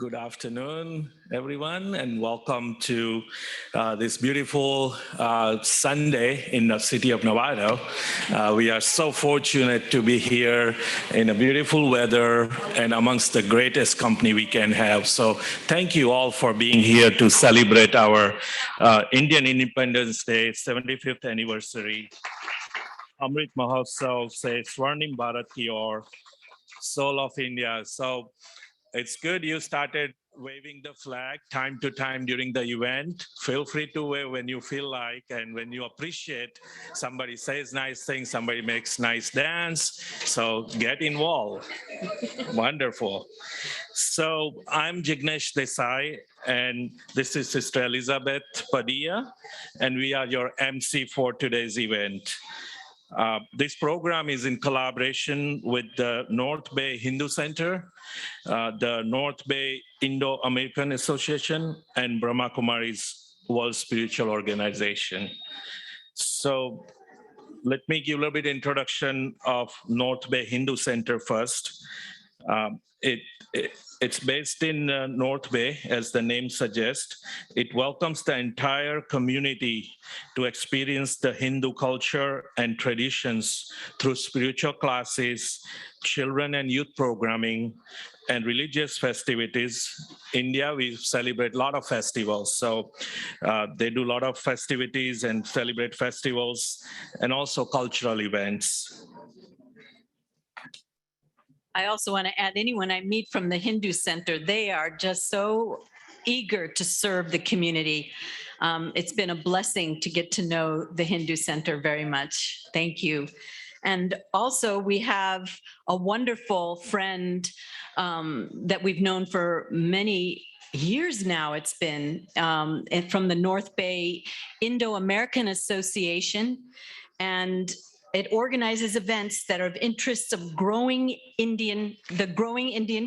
Good afternoon, everyone, and welcome to this beautiful Sunday in the city of Novato. We are so fortunate to be here in a beautiful weather and amongst the greatest company we can have. So thank you all for being here to celebrate our Indian Independence Day 75th anniversary. Amrit Mahotsav says Swarnim Bharat Ki Aur, Soul of India. So it's good you started waving the flag time to time during the event. Feel free to wave when you feel like and when you appreciate somebody says nice things, somebody makes nice dance. So get involved. Wonderful. So I'm Jignesh Desai, and this is Sister Elizabeth Padilla, and we are your MC for today's event. This program is in collaboration with the North Bay Hindu Center, the North Bay Indo-American Association, and Brahma Kumari's World Spiritual Organization. So let me give a little bit introduction of North Bay Hindu Center first. Um, it, it's based in North Bay, as the name suggests. It welcomes the entire community to experience the Hindu culture and traditions through spiritual classes, children and youth programming, and religious festivities. India, we celebrate a lot of festivals. So they do a lot of festivities and celebrate festivals and also cultural events. I also want to add anyone I meet from the Hindu Center, they are just so eager to serve the community. It's been a blessing to get to know the Hindu Center very much. Thank you. And also we have a wonderful friend that we've known for many years now. It's been from the North Bay Indo-American Association, and it organizes events that are of interest of the growing Indian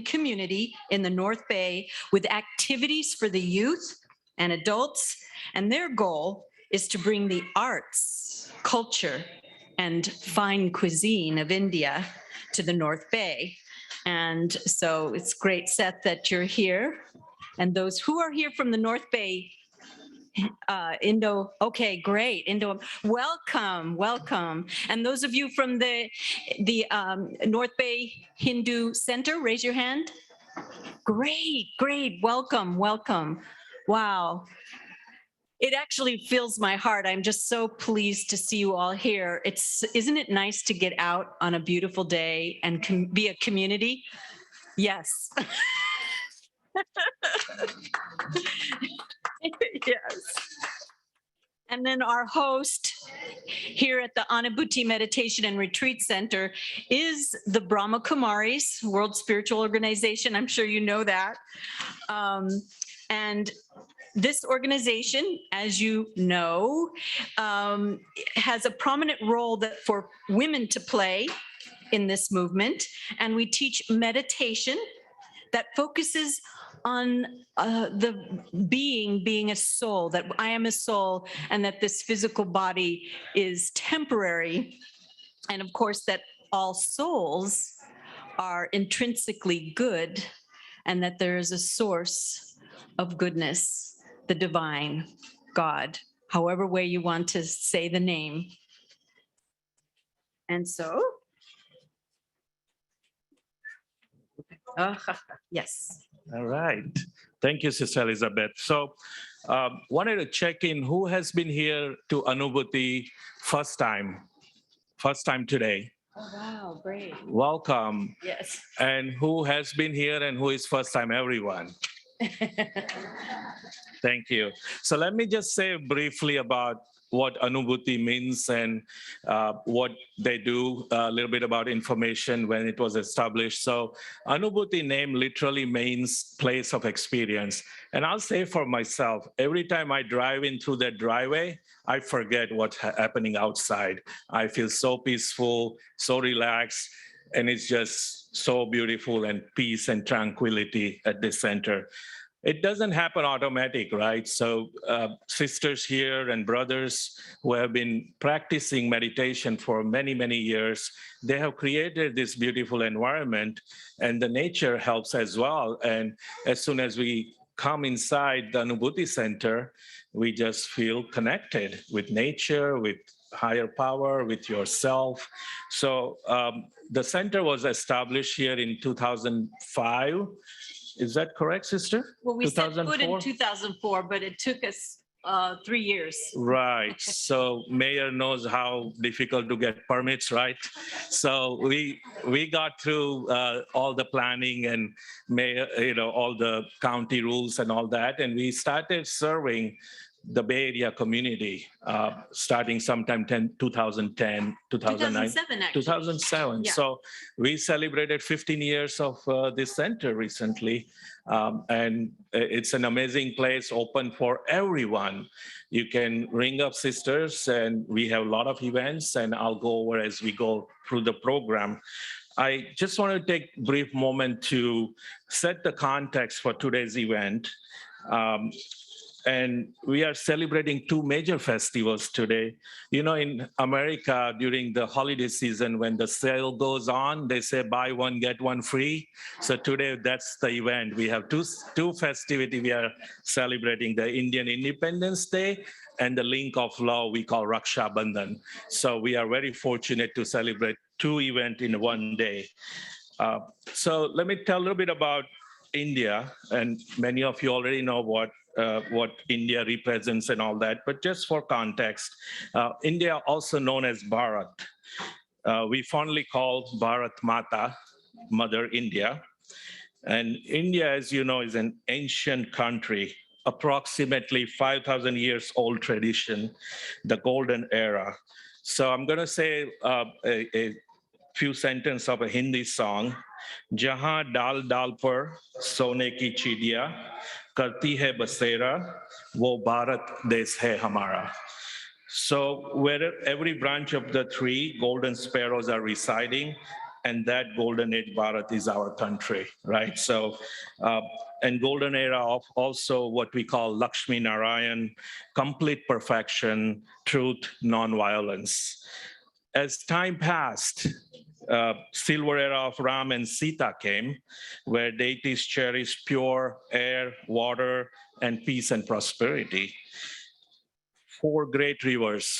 community in the North Bay with activities for the youth and adults. And their goal is to bring the arts, culture, and fine cuisine of India to the North Bay. And so it's great, Seth, that you're here. And those who are here from the North Bay, okay, great. Welcome. And those of you from the North Bay Hindu Center, raise your hand. Great, welcome. Wow. It actually fills my heart. I'm just so pleased to see you all here. Isn't it nice to get out on a beautiful day and be a community? Yes. Yes. And then our host here at the Anubhuti Meditation and Retreat Center is the Brahma Kumaris World Spiritual Organization. I'm sure you know that. And this organization, as you know, has a prominent role for women to play in this movement. And we teach meditation that focuses on the being a soul, that I am a soul, and that this physical body is temporary. And of course, that all souls are intrinsically good, and that there is a source of goodness, the divine, God, however way you want to say the name. And so, yes. All right. Thank you, Sister Elizabeth. So wanted to check in who has been here to Anubhuti first time today. Oh, wow, great. Welcome. Yes. And who has been here and who is first time? Everyone. Thank you. So let me just say briefly about what Anubhuti means and what they do, a little bit about information when it was established. So Anubhuti name literally means place of experience. And I'll say for myself, every time I drive in through that driveway, I forget what's happening outside. I feel so peaceful, so relaxed, and it's just so beautiful and peace and tranquility at this center. it doesn't happen automatic, right? So sisters here and brothers who have been practicing meditation for many, many years, they have created this beautiful environment, and the nature helps as well. And as soon as we come inside the Anubhuti Center, we just feel connected with nature, with higher power, with yourself. So the center was established here in 2005. Is that correct, sister? Well, we set foot in 2004? 2004, but it took us 3 years. Right. So mayor knows how difficult to get permits, right? So we got through all the planning and mayor, all the county rules and all that, and we started serving the Bay Area community starting sometime 2010, 2009. 2007, actually. 2007. Yeah. So we celebrated 15 years of this center recently. And it's an amazing place, open for everyone. You can ring up sisters, and we have a lot of events, and I'll go over as we go through the program. I just want to take a brief moment to set the context for today's event. And we are celebrating two major festivals today. You know, in America, during the holiday season, when the sale goes on, they say buy one, get one free. So today, that's the event. We have two festivities. We are celebrating the Indian Independence Day and the link of love we call Raksha Bandhan. So we are very fortunate to celebrate two events in one day. So let me tell a little bit about India, and many of you already know what India represents and all that, but just for context, India, also known as Bharat, we fondly call Bharat Mata, Mother India. And India, as you know, is an ancient country, approximately 5,000 years old tradition, the golden era. So I'm going to say a few sentences of a Hindi song. Jahan dal dal par sone ki chidiya karti hai basera, wo Bharat desh hai hamara. So where every branch of the tree, golden sparrows are residing, and that golden age Bharat is our country, right? So, and golden era of also what we call Lakshmi Narayan, complete perfection, truth, non-violence. As time passed, silver era of Ram and Sita came, where deities cherished pure air, water, and peace and prosperity. Four great rivers,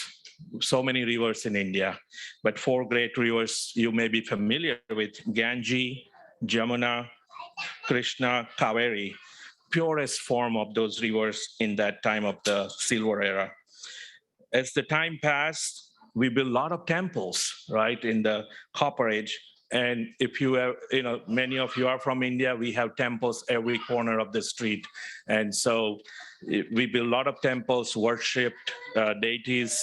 so many rivers in India, but four great rivers you may be familiar with: Ganges, Jamuna, Krishna, Kaveri, purest form of those rivers in that time of the silver era. As the time passed, we built a lot of temples, right, in the Copper Age. And if you have, many of you are from India, we have temples every corner of the street. And so we built a lot of temples, worshipped deities.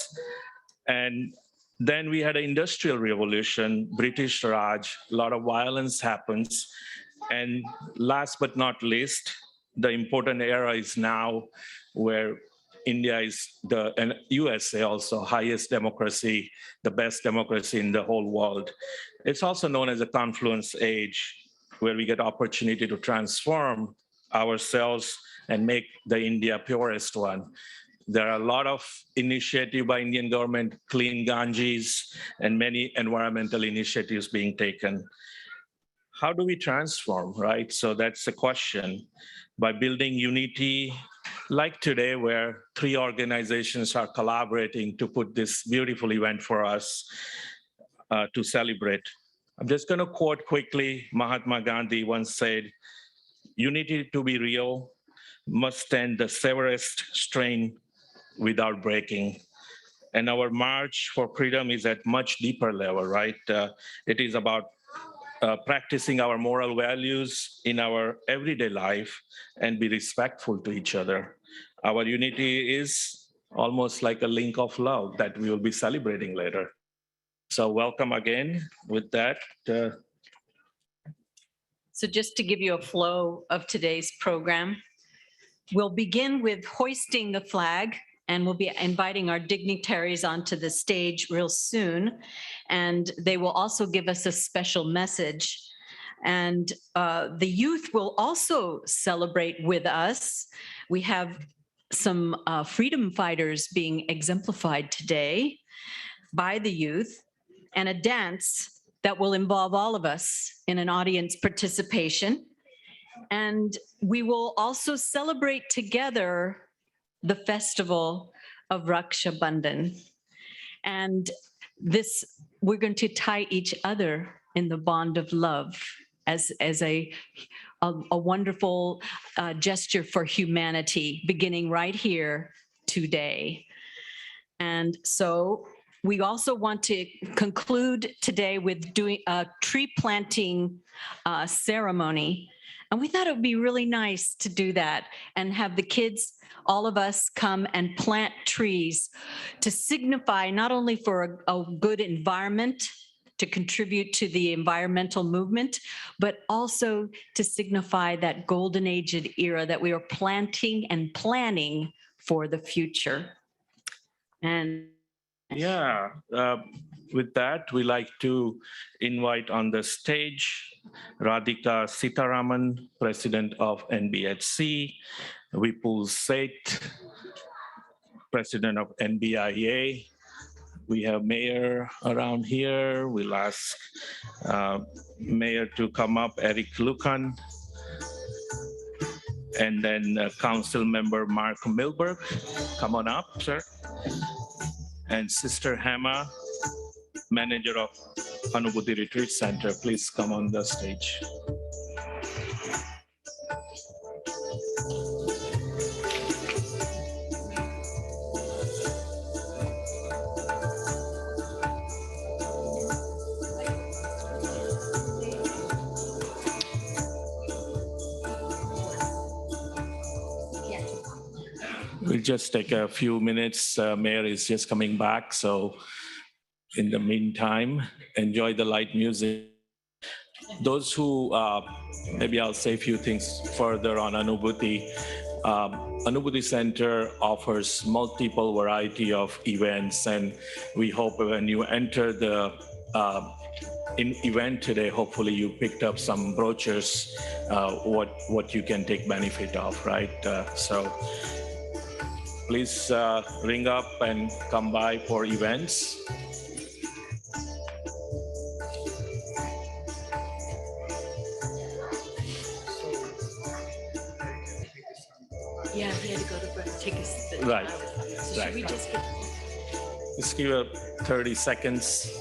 And then we had an industrial revolution, British Raj, a lot of violence happens. And last but not least, the important era is now where India is and USA also highest democracy, the best democracy in the whole world. It's also known as a confluence age, where we get opportunity to transform ourselves and make the India purest one. There are a lot of initiatives by Indian government, Clean Ganges, and many environmental initiatives being taken. How do we transform, right? So that's the question. By building unity, like today, where three organizations are collaborating to put this beautiful event for us to celebrate. I'm just going to quote quickly. Mahatma Gandhi once said, "Unity to be real must stand the severest strain without breaking." And our march for freedom is at much deeper level, right? It is about practicing our moral values in our everyday life and be respectful to each other. Our unity is almost like a link of love that we will be celebrating later. So welcome again with that. So just to give you a flow of today's program, we'll begin with hoisting the flag, and we'll be inviting our dignitaries onto the stage real soon. And they will also give us a special message. And the youth will also celebrate with us. We have some freedom fighters being exemplified today by the youth, and a dance that will involve all of us in an audience participation. And we will also celebrate together the festival of Raksha Bandhan. And this, we're going to tie each other in the bond of love as a wonderful gesture for humanity, beginning right here today. And so we also want to conclude today with doing a tree planting ceremony. And we thought it would be really nice to do that and have the kids, all of us, come and plant trees to signify not only for a good environment, to contribute to the environmental movement, but also to signify that golden age era that we are planting and planning for the future. And Yeah, with that, we like to invite on the stage Radhika Sitaraman, President of NBHC, Vipul Seth, President of NBIA. We have Mayor around here. We'll ask Mayor to come up, Eric Lucan, and then Council Member Mark Milberg. Come on up, sir. And Sister Hema, Manager of Anubhuti Retreat Center, please come on the stage. We'll just take a few minutes. Mayor is just coming back. So in the meantime, enjoy the light music. Those who, maybe I'll say a few things further on Anubhuti. Anubhuti Center offers multiple variety of events, and we hope when you enter the event today, hopefully you picked up some brochures, what you can take benefit of, right? So please ring up and come by for events. yeah, he had to go to take a spin. Right, So right. should we just get Just give it 30 seconds.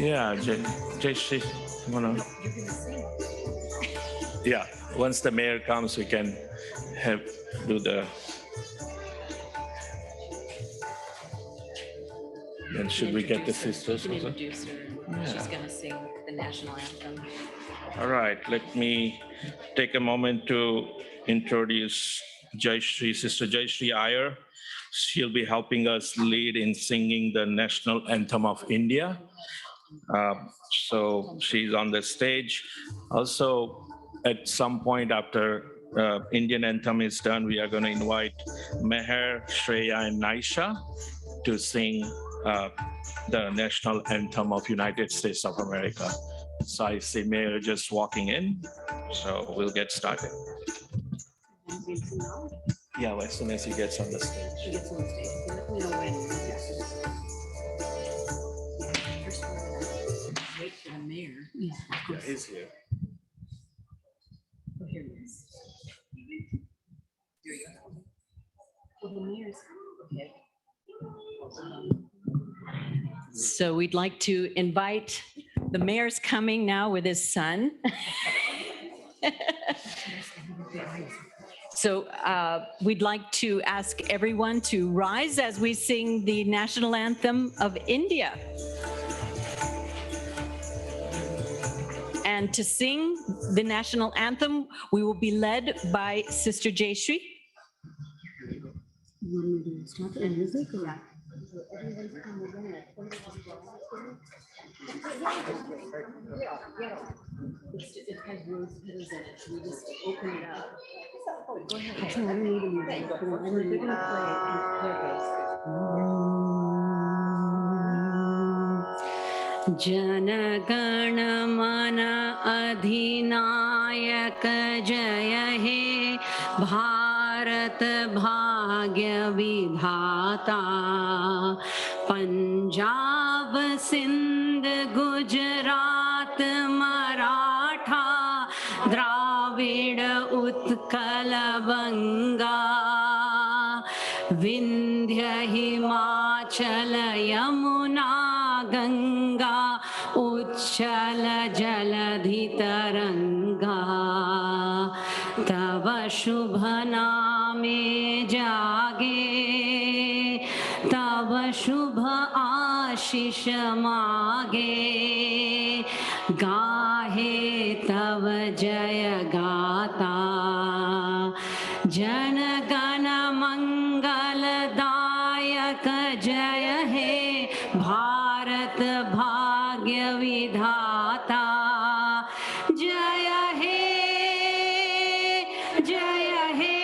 Yeah, Jay, you wanna? Yeah, once the mayor comes, we can do the. Then should we get the sisters? You can also? introduce her. She's going to sing the national anthem. All right, let me take a moment to introduce Jayashree, Sister Jayashree Iyer. She'll be helping us lead in singing the national anthem of India. So she's on the stage. Also, at some point after Indian anthem is done, we are going to invite Meher, Shreya, and Naisha to sing the national anthem of United States of America. So I see Mayor just walking in, so we'll get started. Yeah, as soon as he gets on the stage. She gets on the stage. Let me know when. First of all, wait for the mayor. Yeah, he's here. Oh, here he is. Here you go. Well, the mayor's, okay. So we'd like to invite, the mayor's coming now with his son. So we'd like to ask everyone to rise as we sing the national anthem of India. And to sing the national anthem, we will be led by Sister Jayashree. You want me to start the music or? It has rose petals in it, so we just open it up. Go ahead. I don't need to move it. They're gonna play it, and there it goes. जनगण मन अधिनायक जय हे भारत भाग्य विधाता पंजाब सिंध गुजरात मराठा द्राविड़ उत्कल बंगा विंध्य हिमाचल यमुना गंगा उच्छल जलधि तरंगा तव शुभ नामे जागे तव शुभ आशीष मागे गाहे तव जय गाता जन गण मंगलदायक जय हे भारत भाग्य विधाता जय हे जय हे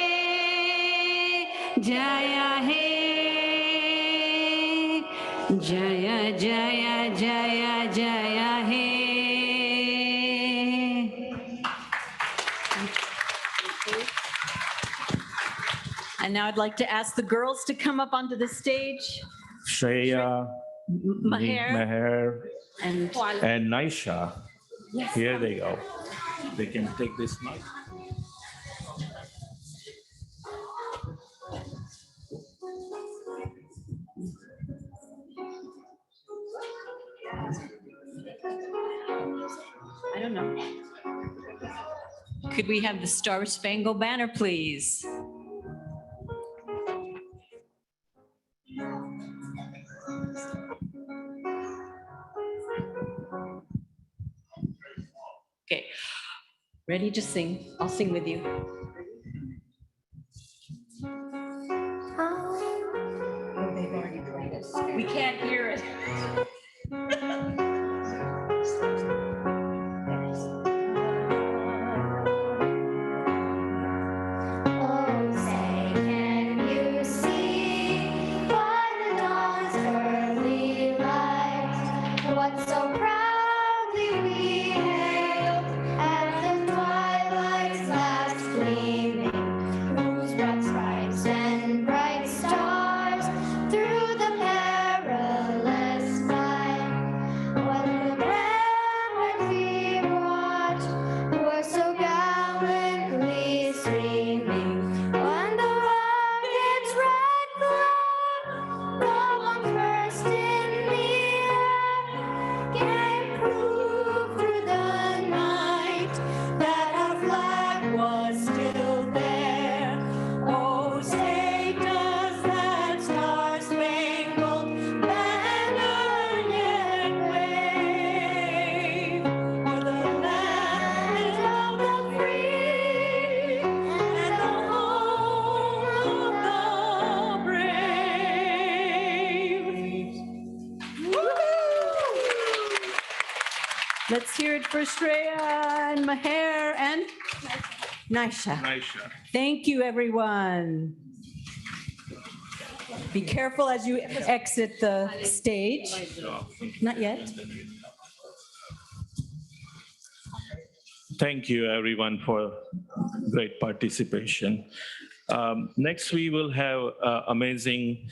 जय हे जय जय जय जय हे And now I'd like to ask the girls to come up onto the stage. Shreya, Meher, And and Naisha. Here they go. They can take this mic. I don't know. Could we have the Star Spangled Banner, please? Okay, ready to sing? I'll sing with you. Oh, they've already played it. We can't hear it. Oh, say, can you see by the dawn's early light what so proudly we hailed at the twilight's last gleaming, whose broad stripes and bright stars through the perilous fight, what the brand we brought were so gallantly streaming, when the rocket's red glow, long burst in the air, can prove through the night that our flag was still there. Oh, say does that star-spangled banner yet wave o'er the land of the free and the home of the brave? Let's hear it for Shreya and Meher and Naisha. Naisha. Thank you, everyone. Be careful as you exit the stage. Not yet. Thank you, everyone, for great participation. Next, we will have amazing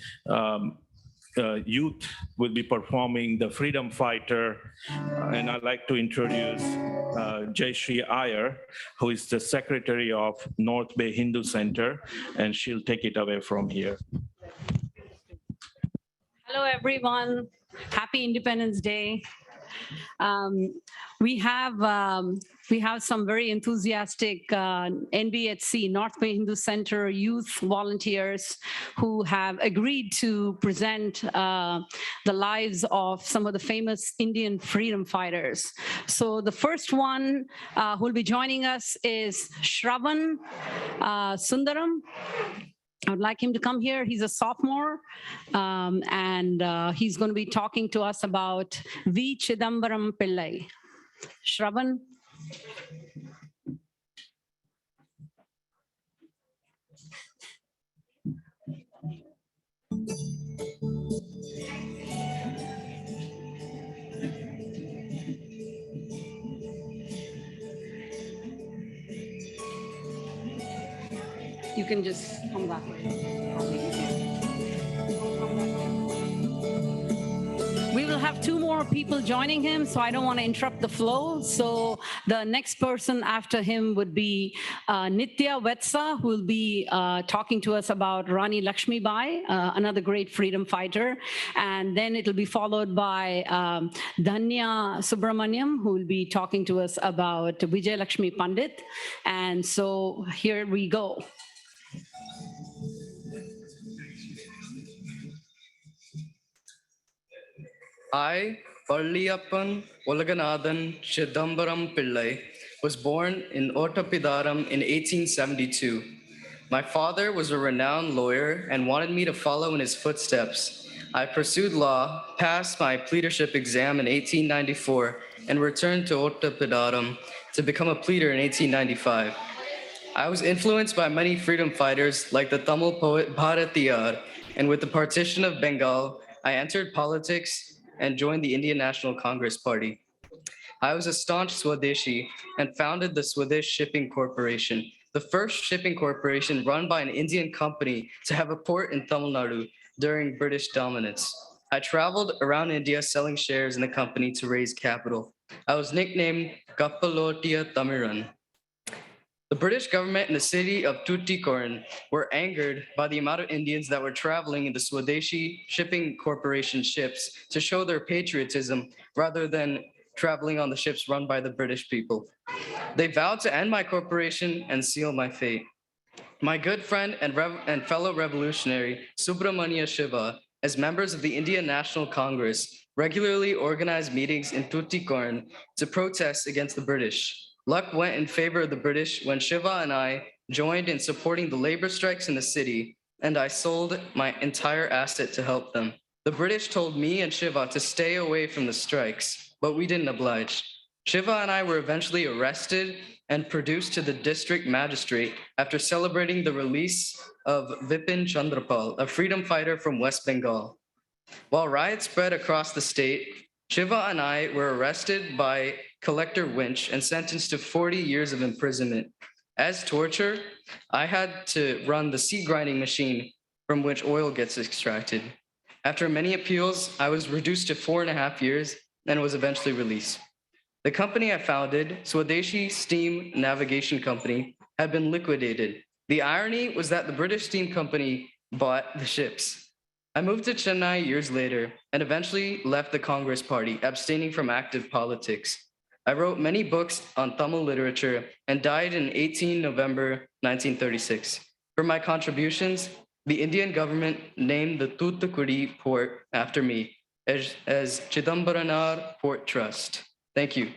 youth will be performing the Freedom Fighter. And I'd like to introduce Jayashree Iyer, who is the secretary of North Bay Hindu Center, and she'll take it away from here. Hello, everyone. Happy Independence Day. We have some very enthusiastic NBHC, North Bay Hindu Center youth volunteers who have agreed to present the lives of some of the famous Indian freedom fighters. So the first one who will be joining us is Shravan Sundaram. I would like him to come here. He's a sophomore, and he's going to be talking to us about V. Chidambaram Pillai. Shravan. You can just come that way. We will have two more people joining him, so I don't want to interrupt the flow. So the next person after him would be Nitya Wetsa, who will be talking to us about Rani Lakshmi Bai, another great freedom fighter. And then it'll be followed by Dhanya Subramaniam, who will be talking to us about Vijay Lakshmi Pandit. And so here we go. I, Palliyappan Olaganathan Chidambaram Pillai, was born in Ottapidaram in 1872. My father was a renowned lawyer and wanted me to follow in his footsteps. I pursued law, passed my pleadership exam in 1894, and returned to Ottapidaram to become a pleader in 1895. I was influenced by many freedom fighters like the Tamil poet Bharatiyar, and with the partition of Bengal, I entered politics and joined the Indian National Congress Party. I was a staunch Swadeshi and founded the Swadesh Shipping Corporation, the first shipping corporation run by an Indian company to have a port in Tamil Nadu during British dominance. I traveled around India selling shares in the company to raise capital. I was nicknamed Kappalotiya Tamiran. The British government and the city of Tuticorin were angered by the amount of Indians that were traveling in the Swadeshi Shipping Corporation ships to show their patriotism rather than traveling on the ships run by the British people. They vowed to end my corporation and seal my fate. My good friend and fellow revolutionary Subramania Shiva, as members of the Indian National Congress, regularly organized meetings in Tuticorin to protest against the British. Luck went in favor of the British when Shiva and I joined in supporting the labor strikes in the city, and I sold my entire asset to help them. The British told me and Shiva to stay away from the strikes, but we didn't oblige. Shiva and I were eventually arrested and produced to the district magistrate after celebrating the release of Vipin Chandrapal, a freedom fighter from West Bengal. While riots spread across the state, Shiva and I were arrested by Collector Winch and sentenced to 40 years of imprisonment. As torture, I had to run the seed grinding machine from which oil gets extracted. After many appeals, I was reduced to 4.5 years and was eventually released. The company I founded, Swadeshi Steam Navigation Company, had been liquidated. The irony was that the British Steam Company bought the ships. I moved to Chennai years later and eventually left the Congress Party, abstaining from active politics. I wrote many books on Tamil literature and died in 18 November 1936. For my contributions, the Indian government named the Thoothukudi port after me as Chidambaranar Port Trust. Thank you.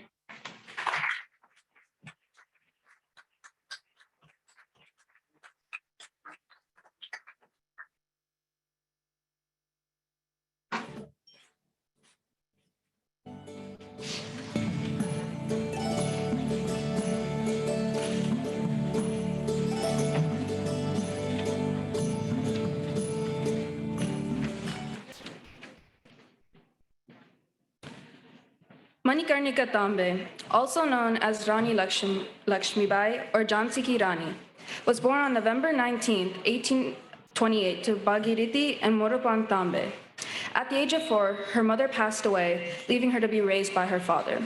Manikarnika Tambe, also known as Rani Lakshmibai or Jhansi Ki Rani, was born on November 19, 1828 to Bhagirathi and Morupan Tambe. At the age of 4, her mother passed away, leaving her to be raised by her father.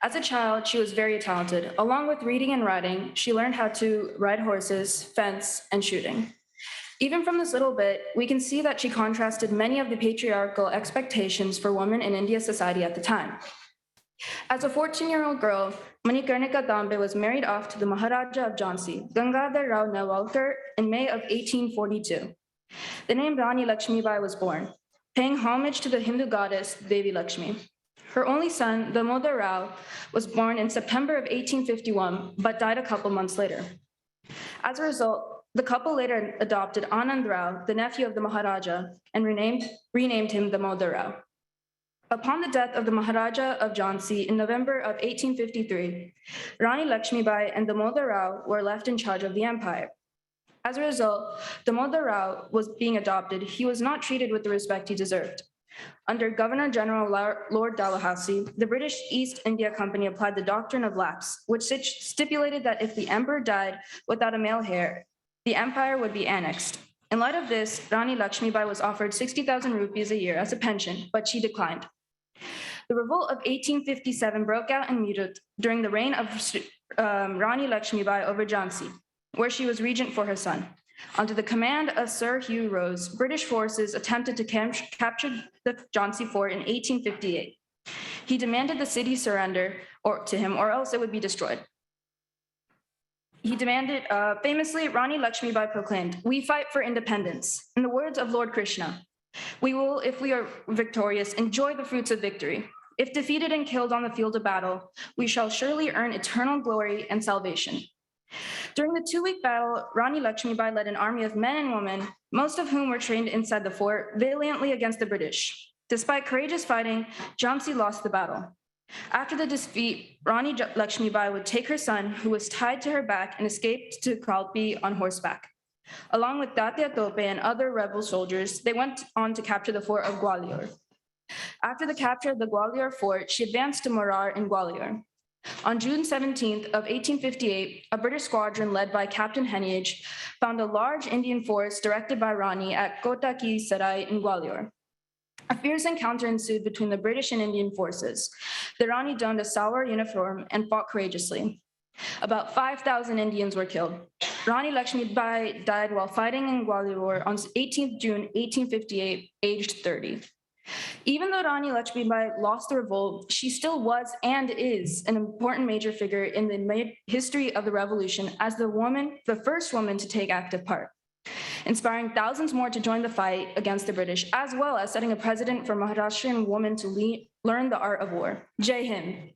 As a child, she was very talented. Along with reading and writing, she learned how to ride horses, fence, and shooting. Even from this little bit, we can see that she contrasted many of the patriarchal expectations for women in India's society at the time. As a 14-year-old girl, Manikarnika Tambe was married off to the Maharaja of Jhansi, Gangadhar Rao Newalkar, in May of 1842. The name Rani Lakshmibai was born, paying homage to the Hindu goddess Devi Lakshmi. Her only son, Damodar Rao, was born in September of 1851, but died a couple months later. As a result, the couple later adopted Anand Rao, the nephew of the Maharaja, and renamed him Damodar Rao. Upon the death of the Maharaja of Jhansi in November of 1853, Rani Lakshmibai and Damodar Rao were left in charge of the empire. As a result, Damodar Rao was being adopted. He was not treated with the respect he deserved. Under Governor General Lord Dalhousie, the British East India Company applied the doctrine of lapse, which stipulated that if the emperor died without a male heir, the empire would be annexed. In light of this, Rani Lakshmibai was offered 60,000 rupees a year as a pension, but she declined. The revolt of 1857 broke out in Meerut during the reign of Rani Lakshmibai over Jhansi, where she was regent for her son. Under the command of Sir Hugh Rose, British forces attempted to capture the Jhansi fort in 1858. He demanded the city surrender to him, or else it would be destroyed. He demanded, famously, Rani Lakshmibai proclaimed, "We fight for independence." In the words of Lord Krishna, "We will, if we are victorious, enjoy the fruits of victory. If defeated and killed on the field of battle, we shall surely earn eternal glory and salvation." During the 2-week battle, Rani Lakshmibai led an army of men and women, most of whom were trained inside the fort, valiantly against the British. Despite courageous fighting, Jhansi lost the battle. After the defeat, Rani Lakshmibai would take her son, who was tied to her back, and escaped to Kalpi on horseback. Along with Tatya Tope and other rebel soldiers, they went on to capture the fort of Gwalior. After the capture of the Gwalior fort, she advanced to Morar in Gwalior. On June 17th of 1858, a British squadron led by Captain Heneage found a large Indian force directed by Rani at Kota Ki Sarai in Gwalior. A fierce encounter ensued between the British and Indian forces. The Rani donned a Sawar uniform and fought courageously. About 5,000 Indians were killed. Rani Lakshmibai died while fighting in Gwalior on 18th June 1858, aged 30. Even though Rani Lakshmibai lost the revolt, she still was and is an important major figure in the history of the revolution as the first woman to take active part, inspiring thousands more to join the fight against the British, as well as setting a precedent for Maharashtrian women to learn the art of war. Jai Hind.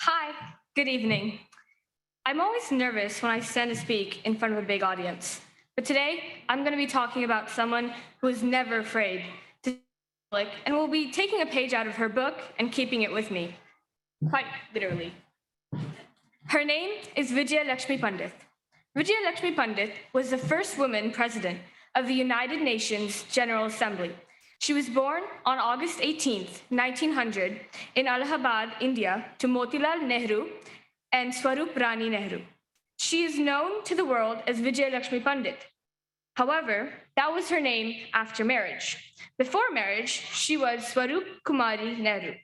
Hi, good evening. I'm always nervous when I stand to speak in front of a big audience, but today I'm going to be talking about someone who is never afraid to speak in public and will be taking a page out of her book and keeping it with me, quite literally. Her name is Vijaya Lakshmi Pandit. Vijaya Lakshmi Pandit was the first woman president of the United Nations General Assembly. She was born on August 18, 1900, in Allahabad, India, to Motilal Nehru and Swarup Rani Nehru. She is known to the world as Vijaya Lakshmi Pandit. However, that was her name after marriage. Before marriage, she was Swarup Kumari Nehru.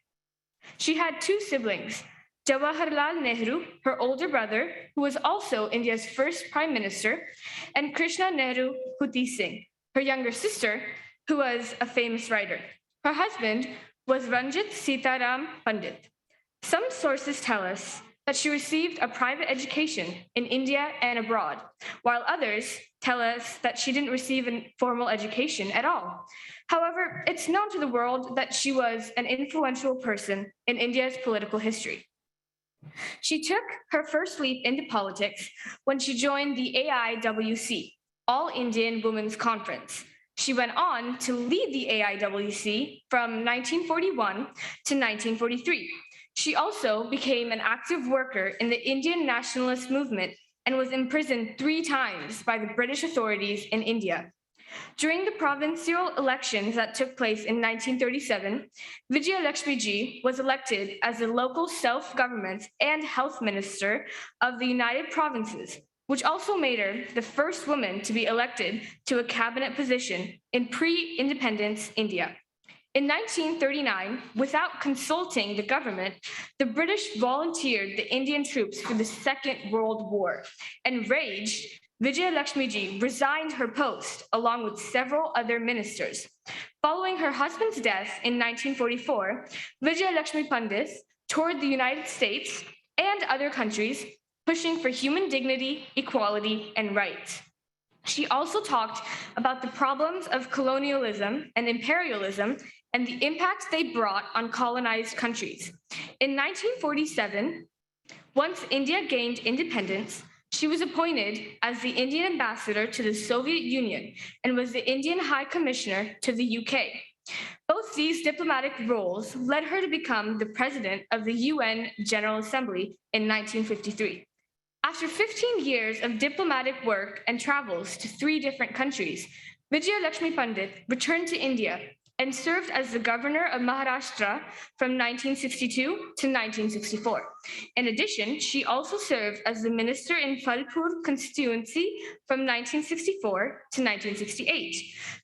She had 2 siblings, Jawaharlal Nehru, her older brother, who was also India's first prime minister, and Krishna Nehru Huti Singh, her younger sister, who was a famous writer. Her husband was Ranjit Sitaram Pandit. Some sources tell us that she received a private education in India and abroad, while others tell us that she didn't receive a formal education at all. However, it's known to the world that she was an influential person in India's political history. She took her first leap into politics when she joined the AIWC, All Indian Women's Conference. She went on to lead the AIWC from 1941 to 1943. She also became an active worker in the Indian nationalist movement and was imprisoned 3 times by the British authorities in India. During the provincial elections that took place in 1937, Vijaya Lakshmi Ji was elected as the local self-government and health minister of the United Provinces, which also made her the first woman to be elected to a cabinet position in pre-independence India. In 1939, without consulting the government, the British volunteered the Indian troops for the Second World War. Enraged, Vijaya Lakshmi Ji resigned her post along with several other ministers. Following her husband's death in 1944, Vijaya Lakshmi Pandit toured the United States and other countries, pushing for human dignity, equality, and rights. She also talked about the problems of colonialism and imperialism and the impact they brought on colonized countries. In 1947, once India gained independence, she was appointed as the Indian ambassador to the Soviet Union and was the Indian High Commissioner to the UK. Both these diplomatic roles led her to become the president of the UN General Assembly in 1953. After 15 years of diplomatic work and travels to 3 different countries, Vijaya Lakshmi Pandit returned to India and served as the governor of Maharashtra from 1962 to 1964. In addition, she also served as the minister in Phalpur constituency from 1964 to 1968.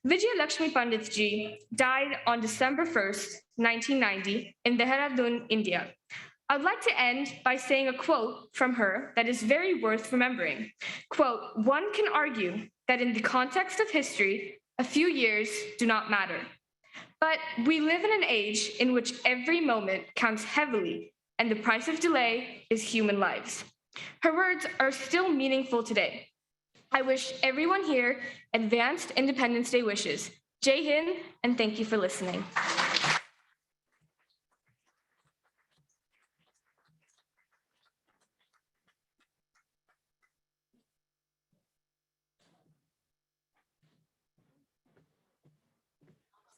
Vijaya Lakshmi Pandit ji died on December 1st, 1990 in Dehradun, India. I would like to end by saying a quote from her that is very worth remembering. Quote, "One can argue that in the context of history, a few years do not matter. But we live in an age in which every moment counts heavily, and the price of delay is human lives." Her words are still meaningful today. I wish everyone here advanced Independence Day wishes. Jai Hind, and thank you for listening.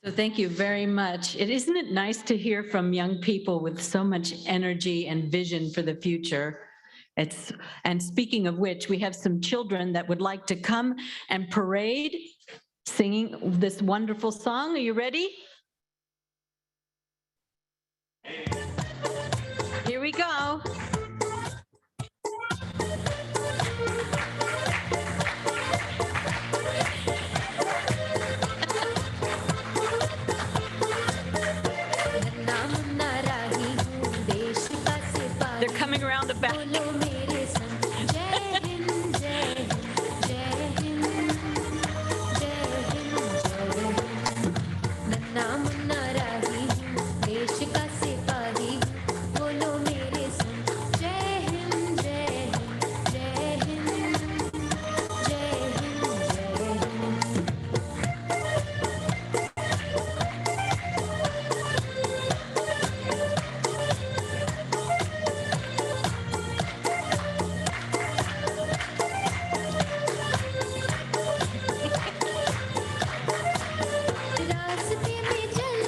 So thank you very much. Isn't it nice to hear from young people with so much energy and vision for the future? And speaking of which, we have some children that would like to come and parade singing this wonderful song. Are you ready? Here we go. They're coming around the back. रास्ते में चल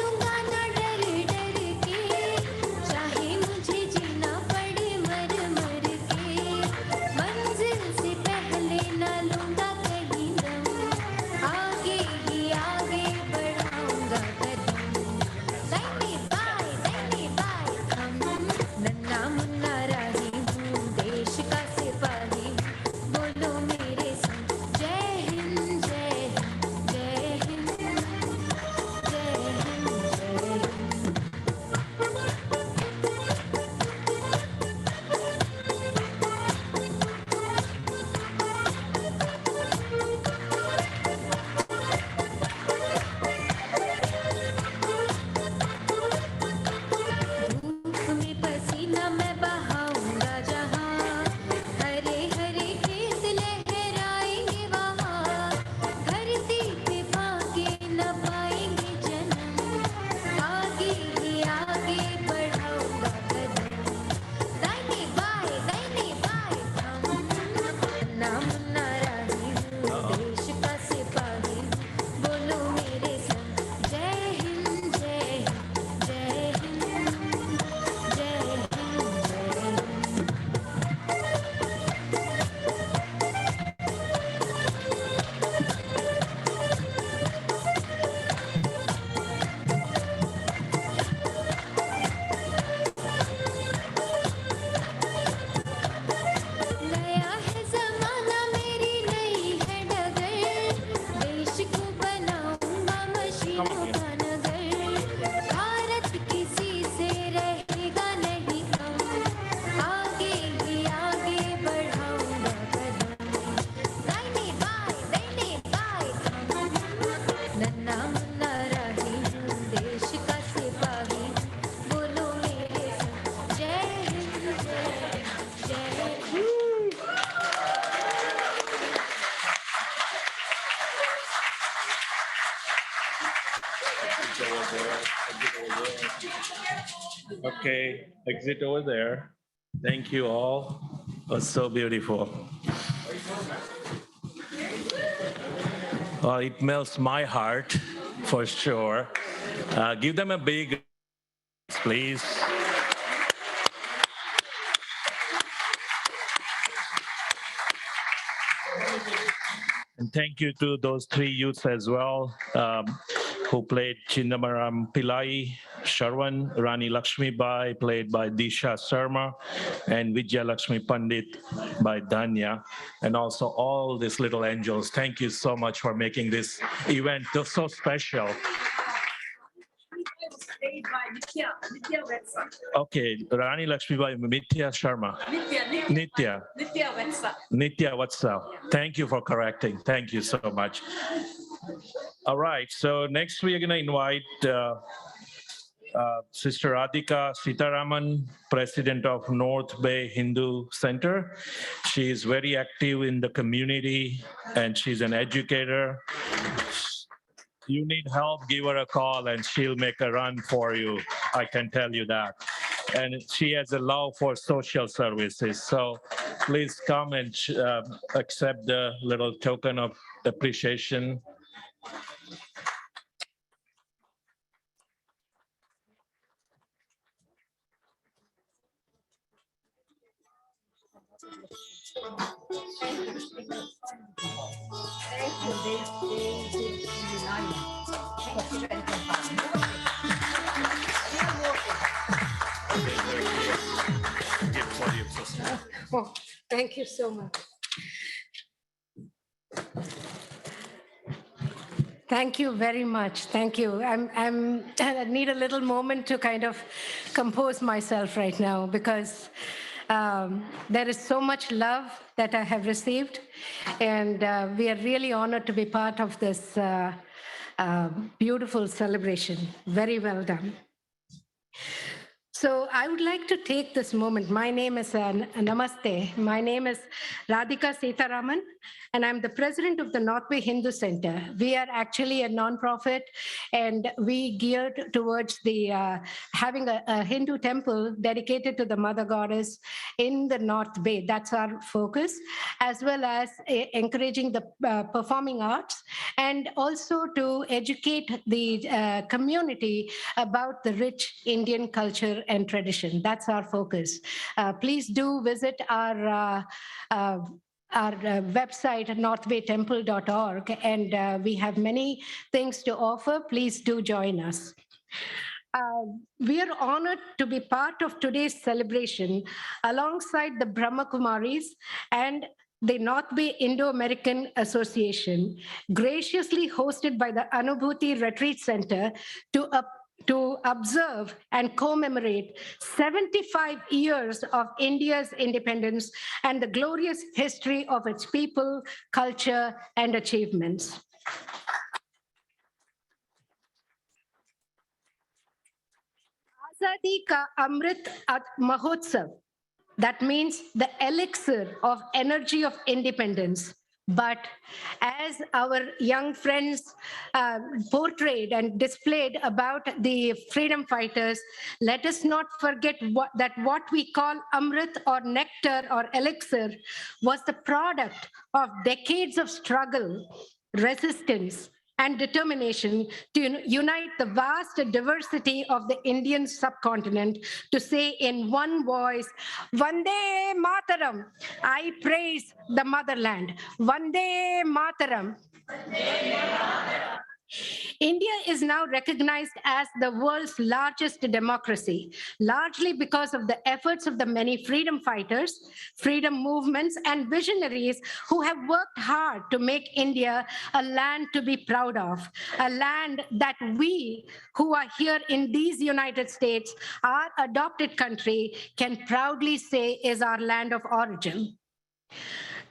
Okay, exit over there. Thank you all. It was so beautiful. Well, it melts my heart for sure. Give them a big, please. And thank you to those three youths as well who played Chindamaram Pillai, Sharwan, Rani Lakshmi Bai, played by Disha Sharma, and Vijaya Lakshmi Pandit by Danya, and also all these little angels. Thank you so much for making this event so special. Okay, Rani Lakshmi Bai, Nitya Sharma. Nitya. Nitya Vatsa. Thank you for correcting. Thank you so much. All right, so next we are going to invite Sister Radhika Sitaraman, President of North Bay Hindu Center. She is very active in the community and she's an educator. You need help, give her a call and she'll make a run for you. I can tell you that. And she has a love for social services. So please come and accept the little token of appreciation. Oh, thank you so much. Thank you very much. Thank you. I need a little moment to kind of compose myself right now because there is so much love that I have received, and we are really honored to be part of this beautiful celebration. Very well done. So I would like to take this moment. My name is Namaste. My name is Radhika Sitaraman, and I'm the president of the North Bay Hindu Center. We are actually a nonprofit, and we geared towards the having a Hindu temple dedicated to the Mother Goddess in the North Bay. That's our focus, as well as encouraging the performing arts, and also to educate the community about the rich Indian culture and tradition. That's our focus. Please do visit our website, northbaytemple.org, and we have many things to offer. Please do join us. We are honored to be part of today's celebration alongside the Brahma Kumaris and the North Bay Indo-American Association, graciously hosted by the Anubhuti Retreat Center to observe and commemorate 75 years of India's independence and the glorious history of its people, culture, and achievements. Azadi Ka Amrit Mahotsav, that means the elixir of energy of independence. But as our young friends portrayed and displayed about the freedom fighters, let us not forget that what we call Amrit or nectar or elixir was the product of decades of struggle, resistance, and determination to unite the vast diversity of the Indian subcontinent to say in one voice, Vande Mataram, I praise the motherland. Vande Mataram. India is now recognized as the world's largest democracy, largely because of the efforts of the many freedom fighters, freedom movements, and visionaries who have worked hard to make India a land to be proud of, a land that we who are here in these United States, our adopted country, can proudly say is our land of origin.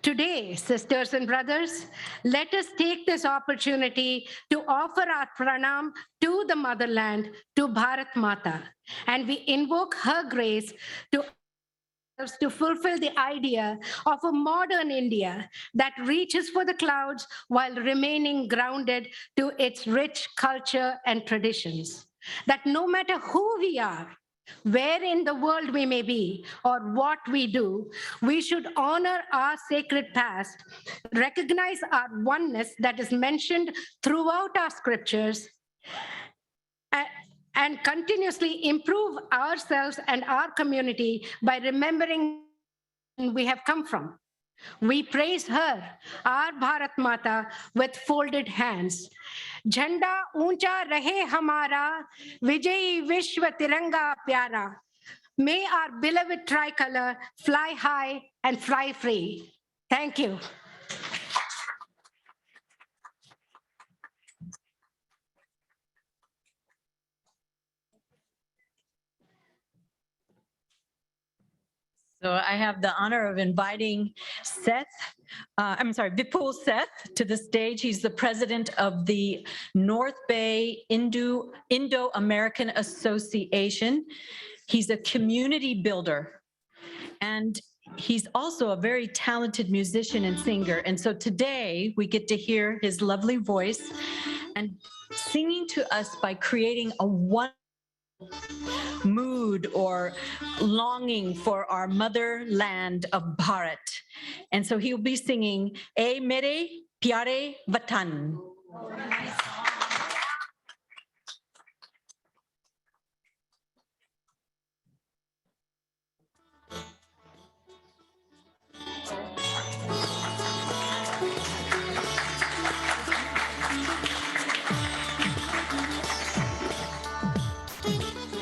Today, sisters and brothers, let us take this opportunity to offer our pranam to the motherland, to Bharat Mata, and we invoke her grace to to fulfill the idea of a modern India that reaches for the clouds while remaining grounded to its rich culture and traditions. That no matter who we are, where in the world we may be, or what we do, we should honor our sacred past, recognize our oneness that is mentioned throughout our scriptures, and continuously improve ourselves and our community by remembering we have come from. We praise her, our Bharat Mata, with folded hands. Jhanda uncha rahe hamara, Vijayi Vishwa Tiranga Pyara. May our beloved tricolor fly high and fly free. Thank you. So I have the honor of inviting Vipul Seth to the stage. He's the president of the North Bay Indo-American Association. He's a community builder, and he's also a very talented musician and singer. And so today we get to hear his lovely voice and singing to us by creating a one mood or longing for our motherland of Bharat. And so he'll be singing "Ae Mere Pyare Vatan."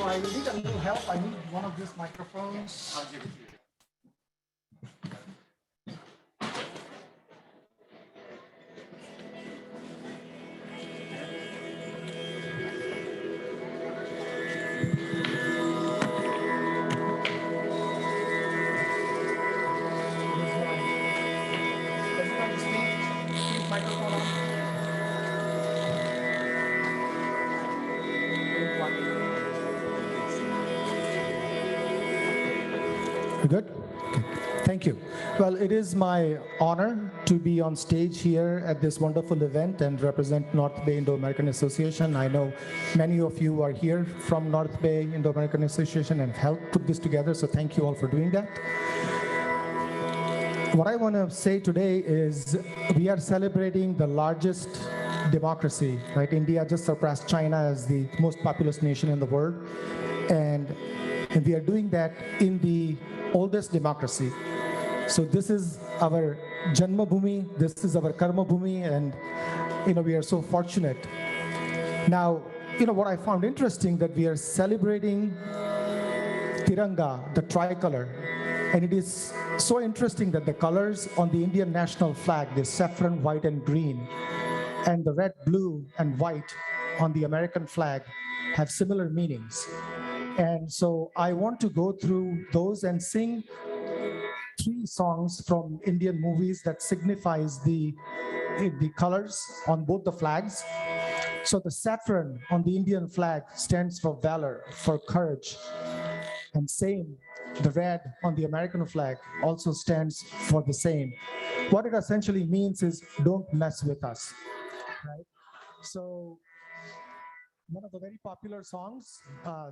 I will need a little help. I need one of these microphones. I'll give it to you. Everybody speak microphone on. Good. Okay. Thank you. Well, it is my honor to be on stage here at this wonderful event and represent North Bay Indo-American Association. I know many of you are here from North Bay Indo-American Association and helped put this together, so thank you all for doing that. What I want to say today is we are celebrating the largest democracy, right? India just surpassed China as the most populous nation in the world. And we are doing that in the oldest democracy. So this is our Janma Bhumi, this is our Karma Bhumi, and we are so fortunate. Now, what I found interesting that we are celebrating Tiranga, the tricolor, and it is so interesting that the colors on the Indian national flag, the saffron, white, and green, and the red, blue, and white on the American flag have similar meanings. And so I want to go through those and sing 3 songs from Indian movies that signifies the colors on both the flags. So the saffron on the Indian flag stands for valor, for courage. And same, the red on the American flag also stands for the same. What it essentially means is don't mess with us, right? So one of the very popular songs,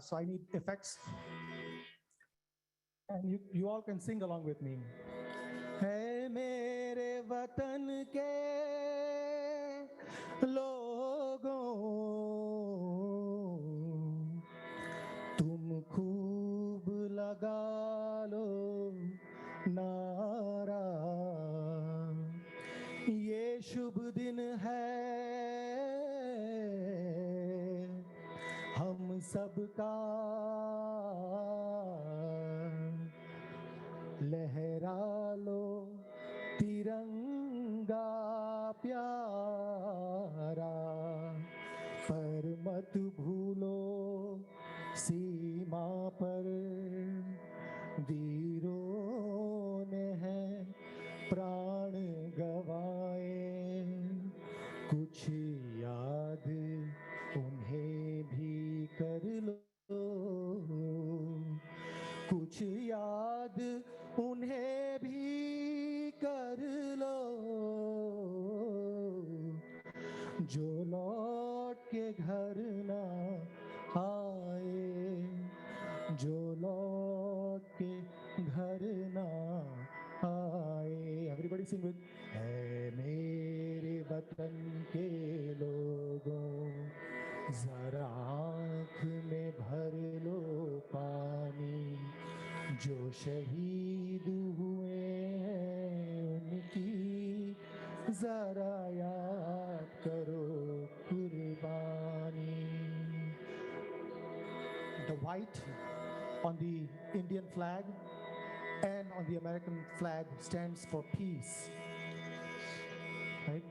so I need effects. And you all can sing along with me. Hai mere watan ke logon, tum khoob laga lo nara, ye shubh din hai हम सबका, लहरा लो तिरंगा प्यारा, पर मत भूलो सीमा पर वीरों ने है प्राण गवाए, कुछ याद उन्हें भी कर लो, कुछ याद sing with "Hai mere watan ke logon, zara aankh mein bhar lo pani, jo shaheed hue hain unki, zara yaad karo kurbani." The white on the Indian flag and on the American flag stands for peace, right?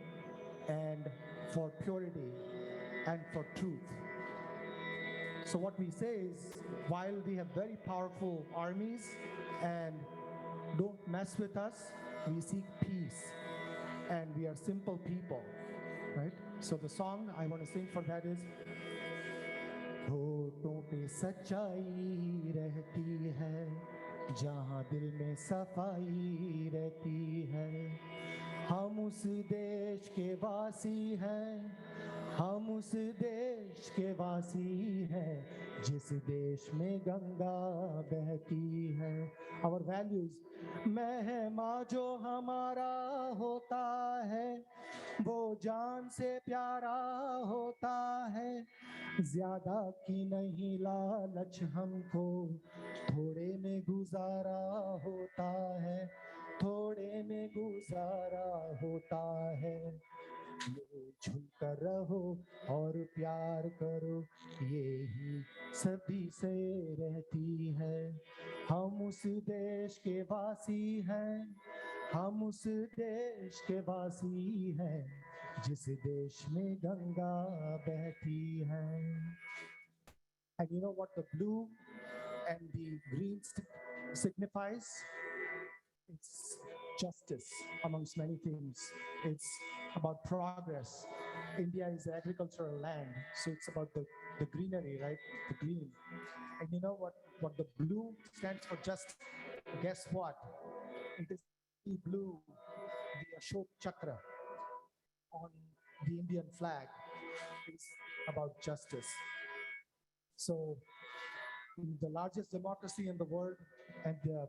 And for purity and for truth. So what we say is, while we have very powerful armies and don't mess with us, we seek peace and we are simple people, right? So the song I want to sing for that is, होठों पे सच्चाई रहती है, जहाँ दिल में सफाई रहती है, हम उस देश के वासी हैं, हम उस देश के वासी हैं, जिस देश में गंगा बहती है. Our values, मेहमा जो हमारा होता है, वो जान से प्यारा होता है, ज्यादा की नहीं लालच हमको, थोड़े में गुजारा होता है, थोड़े में गुजारा होता है. मिलजुल कर रहो और प्यार करो, यही सभी से रहती है. हम उस देश के वासी हैं, हम उस देश के वासी हैं, जिस देश में गंगा बहती है. And you know what the blue and the green signifies? It's justice, amongst many things. It's about progress. India is an agricultural land, so it's about the greenery, right? The green. And you know what the blue stands for? Just guess what? It is blue, the Ashok Chakra on the Indian flag is about justice. So the largest democracy in the world and the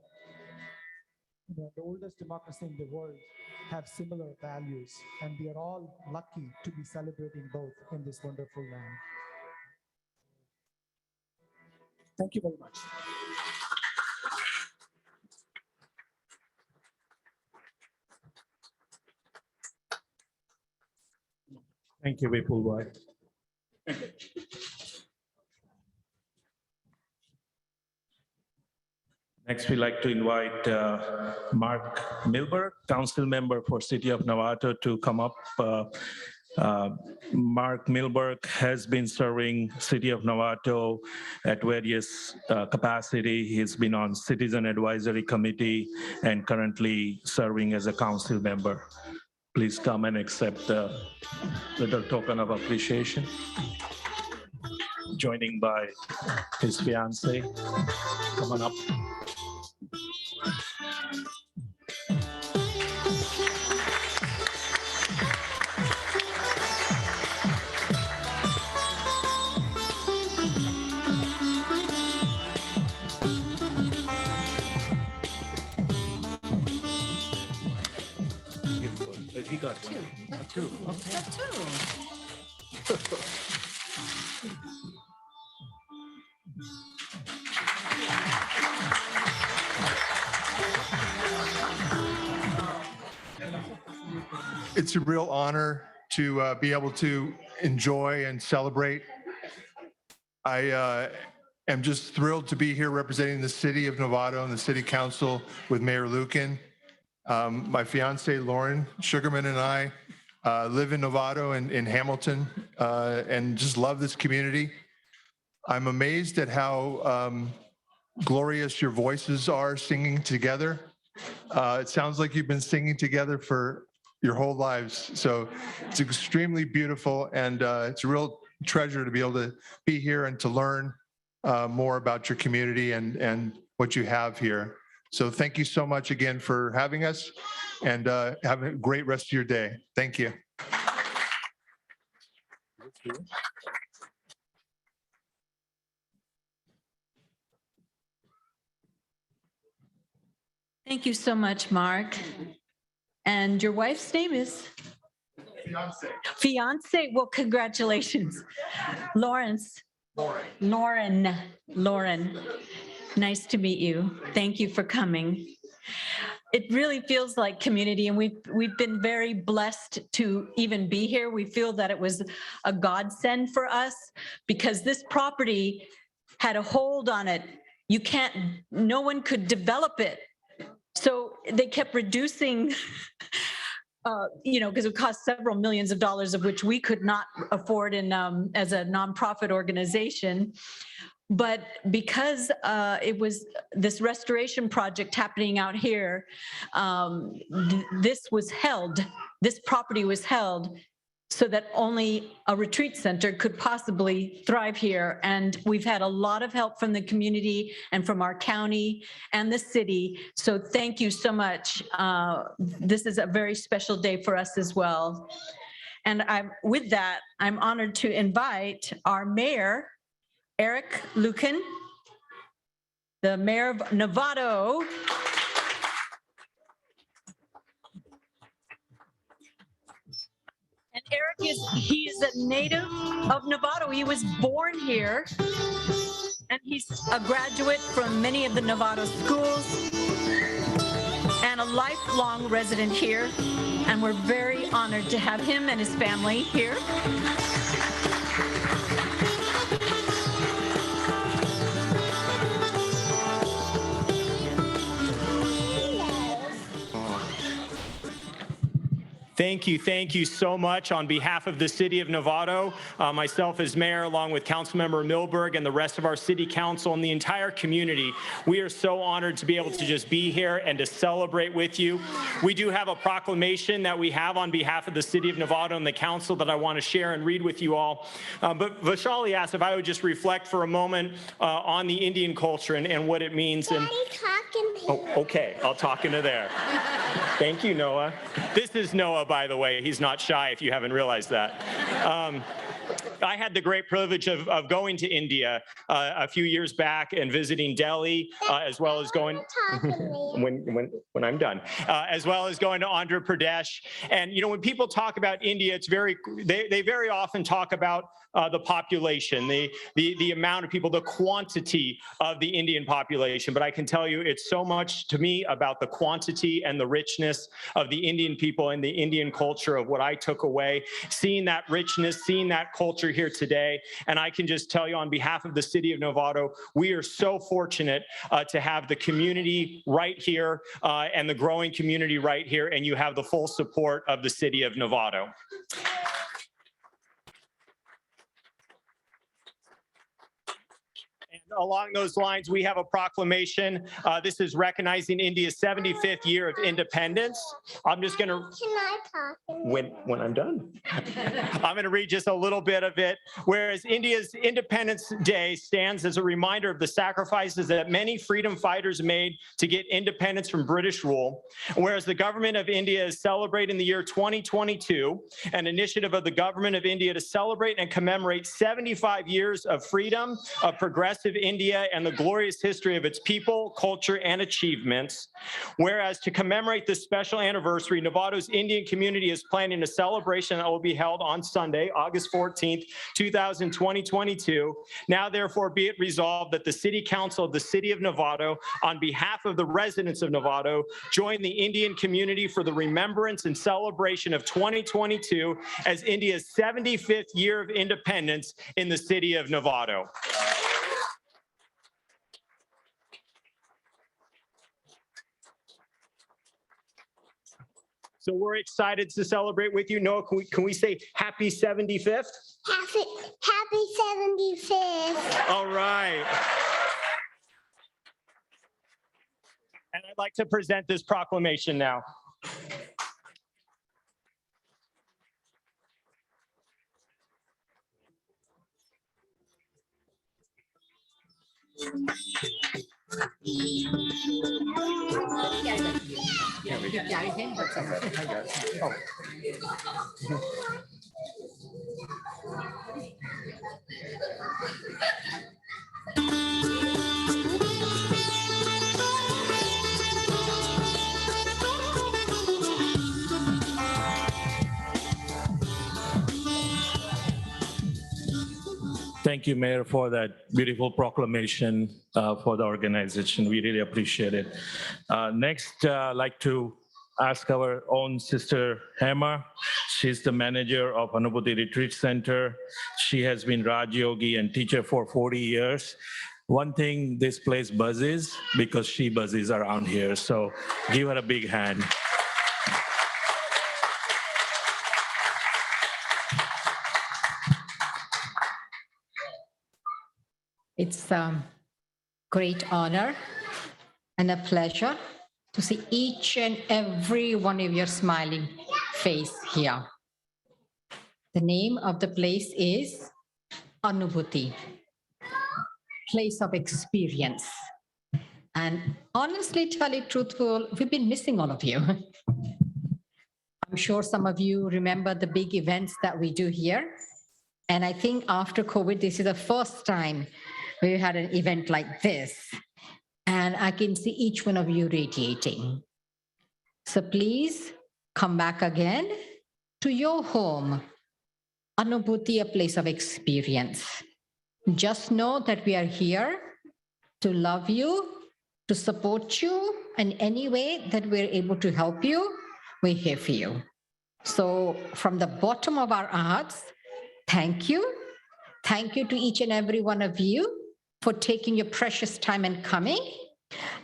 oldest democracy in the world have similar values, and we are all lucky to be celebrating both in this wonderful land. Thank you very much. Thank you, Vipul Bhai. Next, we'd like to invite Mark Milberg, Council Member for City of Novato, to come up. Mark Milberg has been serving City of Novato at various capacity. He's been on Citizen Advisory Committee and currently serving as a council member. Please come and accept the little token of appreciation. Joining by his fiance. Come on up. He got two. It's a real honor to be able to enjoy and celebrate. I am just thrilled to be here representing the city of Novato and the city council with Mayor Lukin. My fiance, Lauren Sugarman, and I live in Novato and in Hamilton and just love this community. I'm amazed at how glorious your voices are singing together. It sounds like you've been singing together for your whole lives. So it's extremely beautiful, and it's a real treasure to be able to be here and to learn more about your community and what you have here. So thank you so much again for having us, and have a great rest of your day. Thank you. Thank you so much, Mark. And your wife's name is? Fiance. Well, congratulations. Lawrence. Lauren. Nice to meet you. Thank you for coming. It really feels like community, and we've been very blessed to even be here. We feel that it was a godsend for us because this property had a hold on it. No one could develop it. So they kept reducing, because it cost several millions of dollars, of which we could not afford as a nonprofit organization. But because it was this restoration project happening out here, this property was held so that only a retreat center could possibly thrive here. And we've had a lot of help from the community and from our county and the city. So thank you so much. This is a very special day for us as well. And with that, I'm honored to invite our mayor, Eric Lucan, the mayor of Novato. And Eric he's a native of Novato. He was born here, and he's a graduate from many of the Novato schools and a lifelong resident here. And we're very honored to have him and his family here. Thank you so much. On behalf of the city of Novato, myself as mayor, along with Councilmember Milberg and the rest of our city council and the entire community, we are so honored to be able to just be here and to celebrate with you. We do have a proclamation that we have on behalf of the city of Novato and the council that I want to share and read with you all. But Vaishali asked if I would just reflect for a moment on the Indian culture and what it means. And oh, okay, I'll talk into there. Thank you, Noah. This is Noah, by the way. He's not shy, if you haven't realized that. I had the great privilege of going to India a few years back and visiting Delhi, as well as going when I'm done, as well as going to Andhra Pradesh. And when people talk about India, it's they very often talk about the population, the amount of people, the quantity of the Indian population. But I can tell you, it's so much to me about the quantity and the richness of the Indian people and the Indian culture of what I took away, seeing that richness, seeing that culture here today. And I can just tell you on behalf of the city of Novato, we are so fortunate to have the community right here and the growing community right here. And you have the full support of the city of Novato. Along those lines, we have a proclamation. This is recognizing India's 75th year of independence. I'm just going to... Can I talk? When I'm done. I'm going to read just a little bit of it. Whereas India's Independence Day stands as a reminder of the sacrifices that many freedom fighters made to get independence from British rule. Whereas the government of India is celebrating the year 2022, an initiative of the government of India to celebrate and commemorate 75 years of freedom, of progressive India and the glorious history of its people, culture, and achievements. Whereas to commemorate this special anniversary, Novato's Indian community is planning a celebration that will be held on Sunday, August 14th, 2022. Now, therefore, be it resolved that the City Council of the City of Novato, on behalf of the residents of Novato, join the Indian community for the remembrance and celebration of 2022 as India's 75th year of independence in the city of Novato. So we're excited to celebrate with you. Noah, can we say happy 75th? Happy 75th. All right. And I'd like to present this proclamation now. thank you, Mayor, for that beautiful proclamation for the organization. We really appreciate it. Next, I'd like to ask our own sister, Hema. She's the manager of Anubhuti Retreat Center. She has been Raj Yogi and teacher for 40 years. One thing, this place buzzes because she buzzes around here. So give her a big hand. It's a great honor and a pleasure to see each and every one of your smiling face here. The name of the place is Anubhuti, place of experience. And honestly, tell it truthful, we've been missing all of you. I'm sure some of you remember the big events that we do here. And I think after COVID, this is the first time we had an event like this. And I can see each one of you radiating. So please come back again to your home, Anubhuti, a place of experience. Just know that we are here to love you, to support you in any way that we're able to help you. We're here for you. So from the bottom of our hearts, thank you. Thank you to each and every one of you for taking your precious time and coming.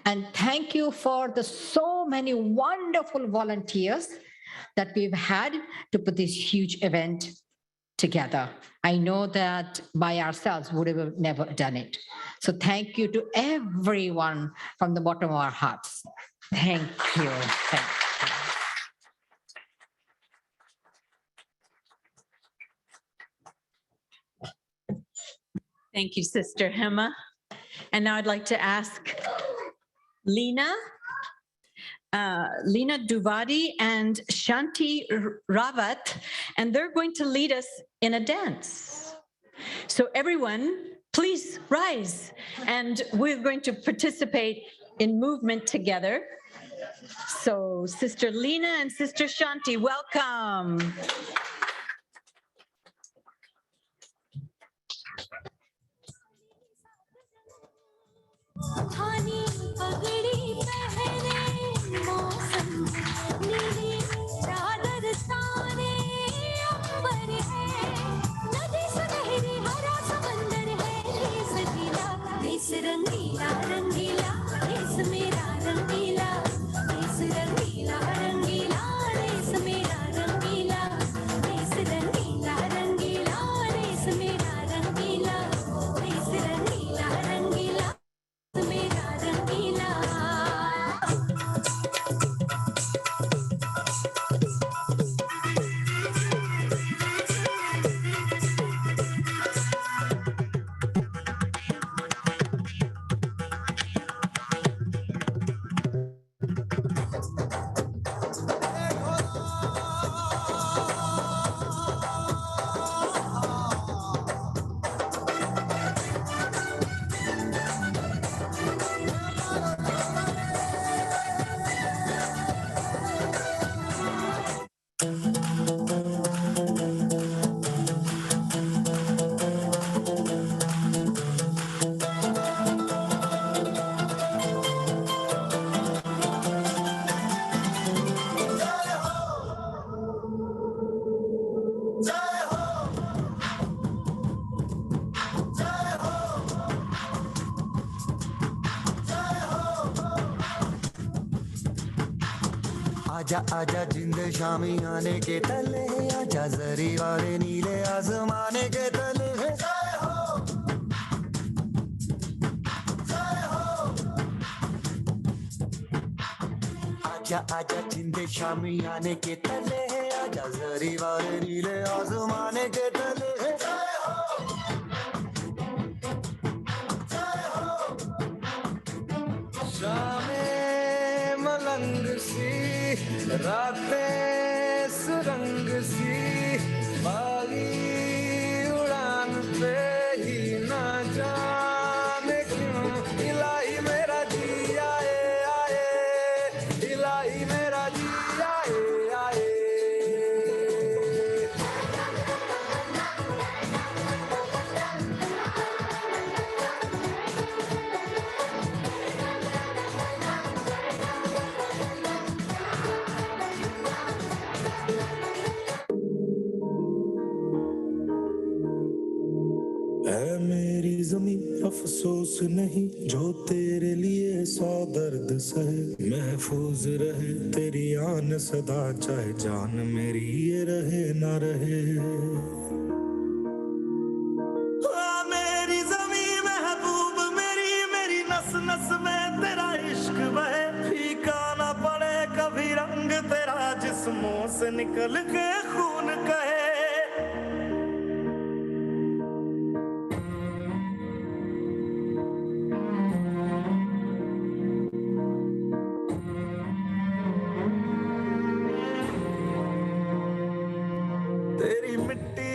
And thank you for the so many wonderful volunteers that we've had to put this huge event together. I know that by ourselves we would have never done it. So thank you to everyone from the bottom of our hearts. Thank you. Thank you. Thank you, Sister Hema. And now I'd like to ask Lena Duvadi and Shanti Rawat, and they're going to lead us in a dance. So everyone, please rise, and we're going to participate in movement together. So Sister Lena and Sister Shanti, welcome. धानी पगड़ी पहने मौसम नीली चादर ताने अंबर है नदी सुनहरी हरा समंदर है देश गीला देश रंगीला रंगीला देश मेरा रंगीला देश रंगीला रंगीला देश मेरा रंगीला देश रंगीला रंगीला देश मेरा रंगीला देश रंगीला रंगीला मेरा रंगीला आजा आजा जिंद शामी आने के तले आजा जरी वाले नीले आसमाने के तले आजा आजा जिंद शामी आने के तले आजा जरी वाले नीले आसमाने के तले शामे मलंग सी रातें सुरंग सी बागी उड़ान पे ही ना जाने क्यों इलाही मेरा जी आए आए इलाही मेरा जी आए आए मेरी ज़मीं अफसोस नहीं जो तेरे लिए 100 दर्द सहे महफूज रहे तेरी आन सदा चाहे जान मेरी ये रहे ना रहे मेरी ज़मीं महबूब मेरी मेरी नस नस में तेरा इश्क बहे फीका ना पड़े कभी रंग तेरा जिस्मों से निकल के खून कहे तेरी मिट्टी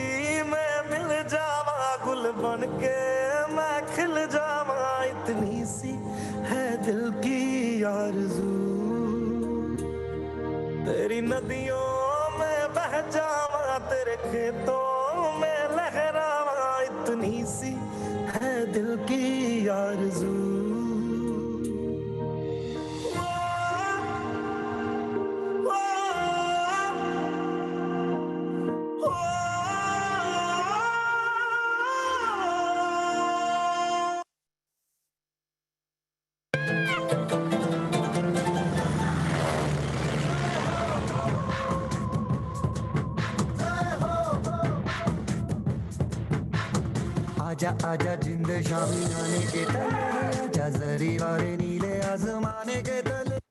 में मिल जावा गुल बन के मैं खिल जावा इतनी सी है दिल की आरज़ू तेरी नदियों में बह जावा तेरे खेतों में लहरावा इतनी सी है दिल की आरज़ू आजा आजा जिंद शामी आने के तले आजा जरी वाले नीले आसमाने के तले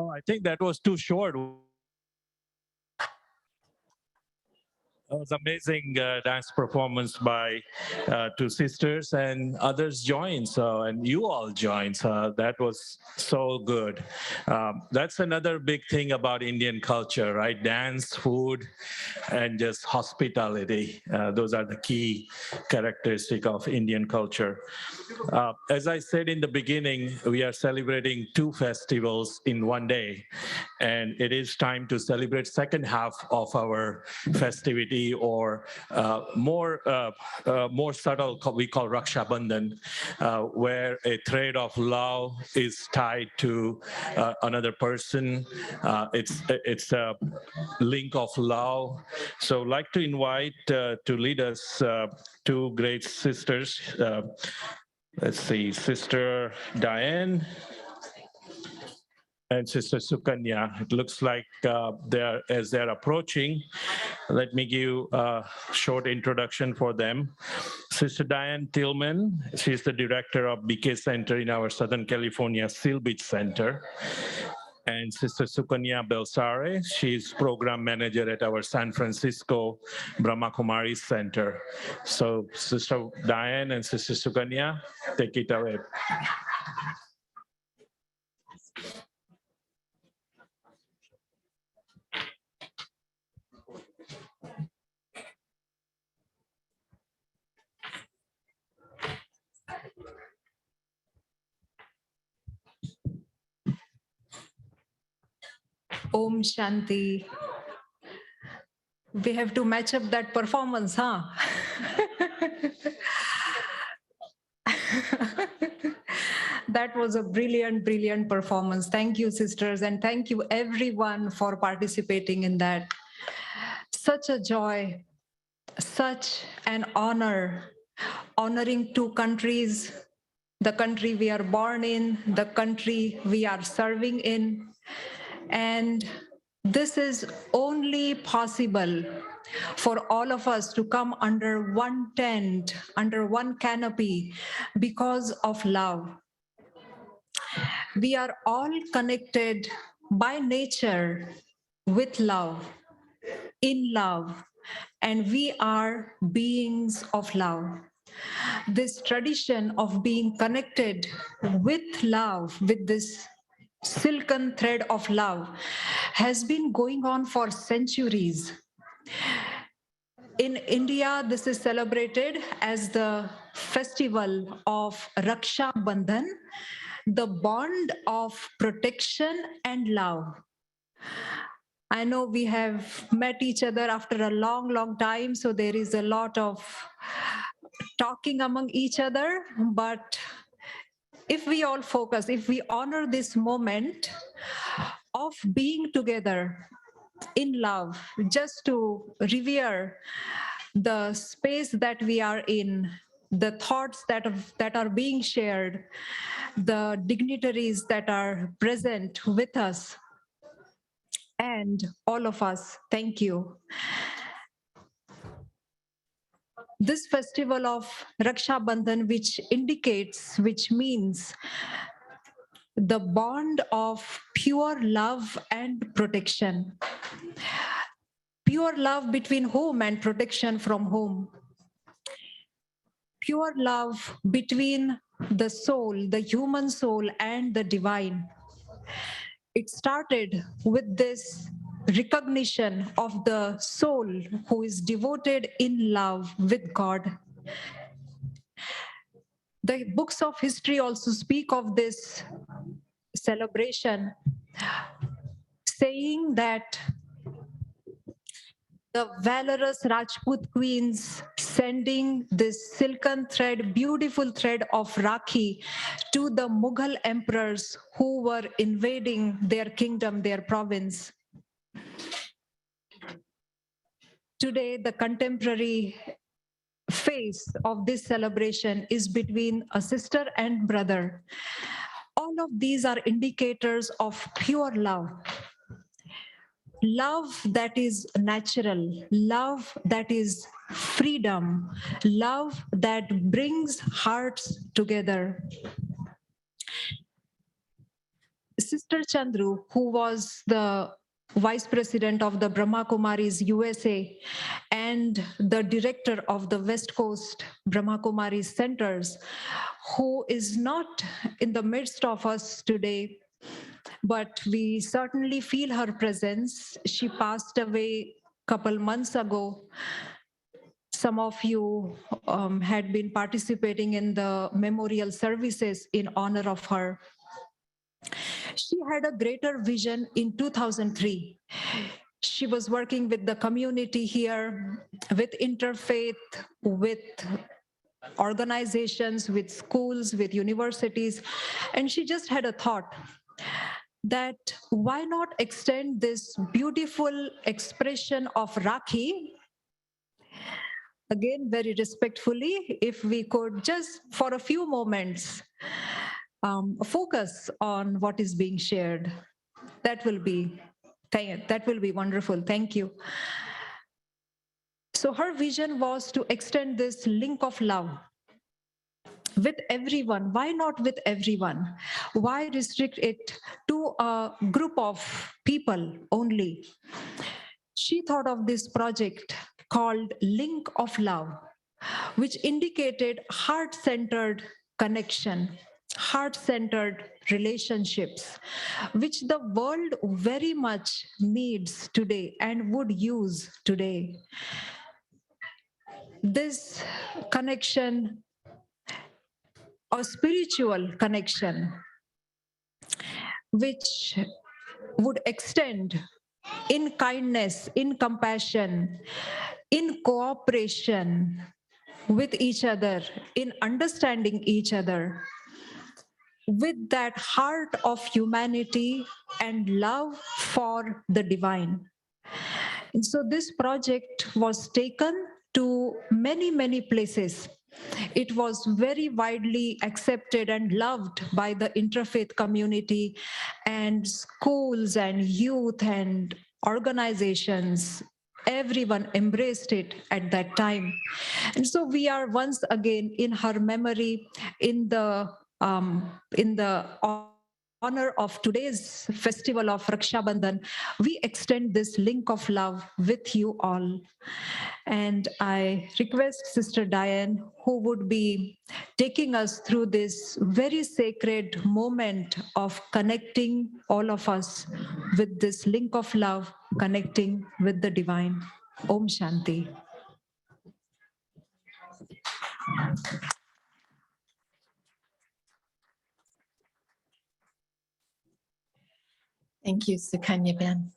Oh, I think that was too short. That was amazing dance performance by two sisters and others joined. So, and you all joined. So that was so good. That's another big thing about Indian culture, right? Dance, food, and just hospitality. Those are the key characteristic of Indian culture. As I said in the beginning, we are celebrating two festivals in one day, and it is time to celebrate second half of our festivity, or more subtle, we call Raksha Bandhan, where a thread of love is tied to another person. It's a link of love. So I'd like to invite to lead us two great sisters. Let's see, Sister Diane and Sister Sukanya. It looks like as they're approaching, let me give a short introduction for them. Sister Diane Tillman, she's the director of BK Center in our Southern California Seal Beach Center. And Sister Sukanya Belsare, she's program manager at our San Francisco Brahma Kumari Center. So Sister Diane and Sister Sukanya, take it away. Om Shanti. We have to match up that performance, huh? That was a brilliant, brilliant performance. Thank you, sisters, and thank you everyone for participating in that. Such a joy, such an honor, honoring two countries, the country we are born in, the country we are serving in. And this is only possible for all of us to come under one tent, under one canopy, because of love. We are all connected by nature with love, in love, and we are beings of love. This tradition of being connected with love, with this silken thread of love, has been going on for centuries. In India, this is celebrated as the festival of Raksha Bandhan, the bond of protection and love. I know we have met each other after a long, long time, so there is a lot of talking among each other, but if we all focus, if we honor this moment of being together in love, just to revere the space that we are in, the thoughts that are being shared, the dignitaries that are present with us, and all of us, thank you. This festival of Raksha Bandhan, which means the bond of pure love and protection. Pure love between whom and protection from whom? Pure love between the soul, the human soul, and the divine. It started with this recognition of the soul who is devoted in love with God. The books of history also speak of this celebration, saying that the valorous Rajput queens sending this silken thread, beautiful thread of Rakhi to the Mughal emperors who were invading their kingdom, their province. Today, the contemporary face of this celebration is between a sister and brother. All of these are indicators of pure love. Love that is natural, love that is freedom, love that brings hearts together. Sister Chandru, who was the Vice President of the Brahma Kumaris USA and the director of the West Coast Brahma Kumaris Centers, who is not in the midst of us today, but we certainly feel her presence. She passed away a couple months ago. Some of you had been participating in the memorial services in honor of her. She had a greater vision in 2003. She was working with the community here, with interfaith, with organizations, with schools, with universities, and she just had a thought that why not extend this beautiful expression of Rakhi, again very respectfully, if we could just for a few moments focus on what is being shared. That will be wonderful. Thank you. So her vision was to extend this link of love with everyone. Why not with everyone? Why restrict it to a group of people only? She thought of this project called Link of Love, which indicated heart-centered connection, heart-centered relationships, which the world very much needs today and would use today. This connection, or spiritual connection, which would extend in kindness, in compassion, in cooperation with each other, in understanding each other, with that heart of humanity and love for the divine. And so this project was taken to many, many places. It was very widely accepted and loved by the interfaith community and schools and youth and organizations. Everyone embraced it at that time. And so we are once again in her memory, in the honor of today's festival of Raksha Bandhan, we extend this link of love with you all. And I request Sister Diane, who would be taking us through this very sacred moment of connecting all of us with this link of love, connecting with the divine. Om Shanti. Thank you, Sukanya Ben.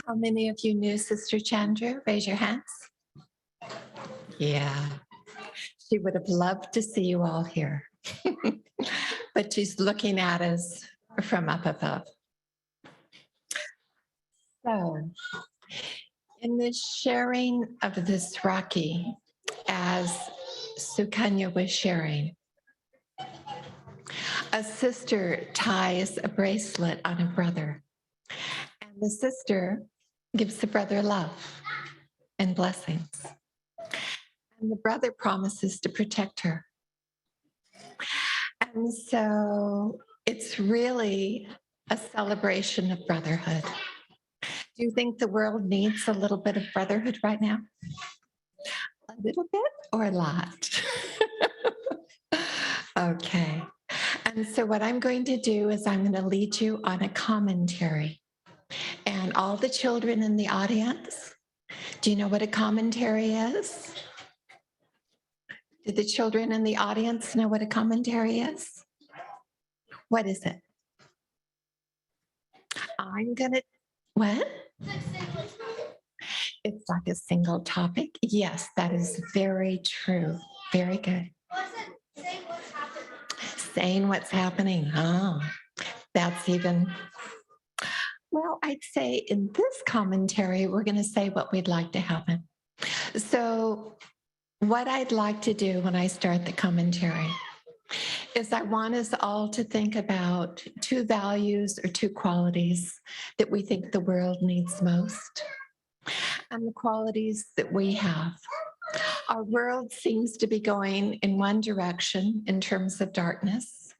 How many of you knew Sister Chandra? Raise your hands. Yeah, she would have loved to see you all here. But she's looking at us from up above. So, in the sharing of this Rakhi, as Sukanya was sharing, a sister ties a bracelet on a brother, and the sister gives the brother love and blessings. And the brother promises to protect her. And so it's really a celebration of brotherhood. Do you think the world needs a little bit of brotherhood right now? A little bit or a lot? Okay. And so what I'm going to do is I'm going to lead you on a commentary. And all the children in the audience, do you know what a commentary is? Do the children in the audience know what a commentary is? What is it? I'm gonna, what? It's like a single topic. Yes, that is very true. Very good. Saying what's happening. Oh, that's even, well, I'd say in this commentary, we're going to say what we'd like to happen. So what I'd like to do when I start the commentary is I want us all to think about two values or two qualities that we think the world needs most, and the qualities that we have. Our world seems to be going in one direction in terms of darkness,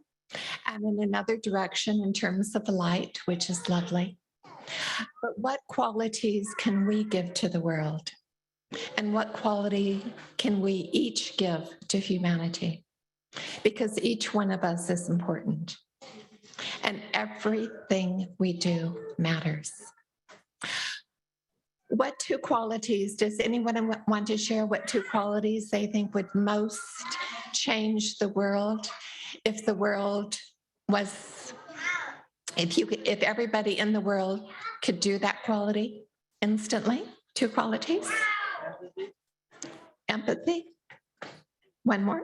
and in another direction in terms of light, which is lovely. But what qualities can we give to the world? And what quality can we each give to humanity? Because each one of us is important, and everything we do matters. What two qualities, does anyone want to share what two qualities they think would most change the world if the world was, if everybody in the world could do that quality instantly? Two qualities? Empathy. One more.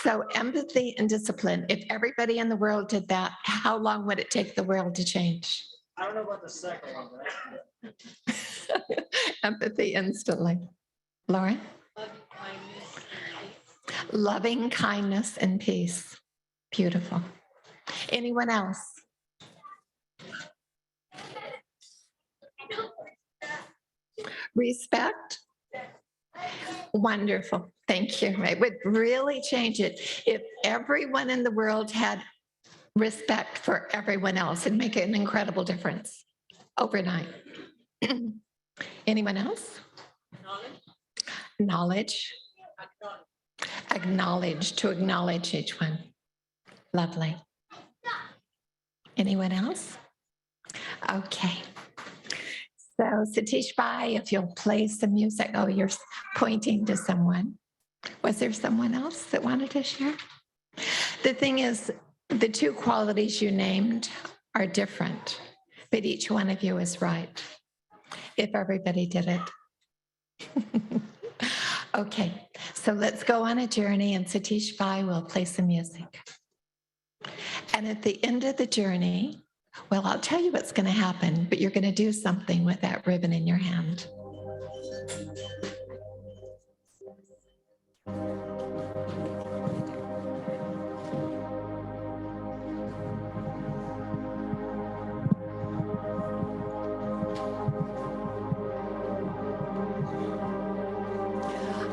So empathy and discipline. If everybody in the world did that, how long would it take the world to change? I don't know about the second one, but Empathy instantly. Lauren? Loving kindness and peace. Beautiful. Anyone else? Respect. Wonderful. Thank you. It would really change it if everyone in the world had respect for everyone else and make an incredible difference overnight. Anyone else? Knowledge. Acknowledge, to acknowledge each one. Lovely. Anyone else? Okay. So Satish Bhai, if you'll play some music. Oh, you're pointing to someone. Was there someone else that wanted to share? The thing is, the two qualities you named are different, but each one of you is right, if everybody did it. Okay, so let's go on a journey, and Satish Bhai will play some music. And at the end of the journey, well, I'll tell you what's going to happen, but you're going to do something with that ribbon in your hand.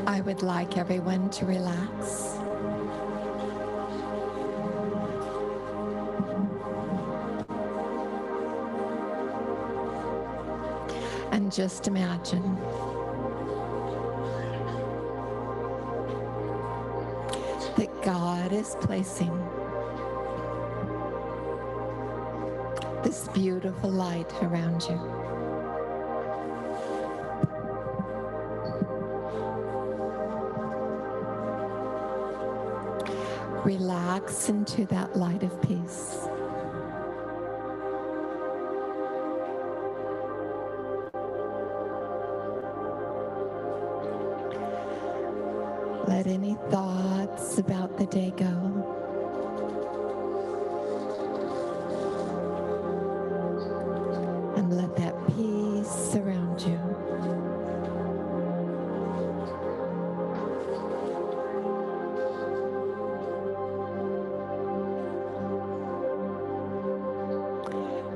I would like everyone to relax. And just imagine that God is placing this beautiful light around you. relax into that light of peace. Let any thoughts about the day go. And let that peace surround you.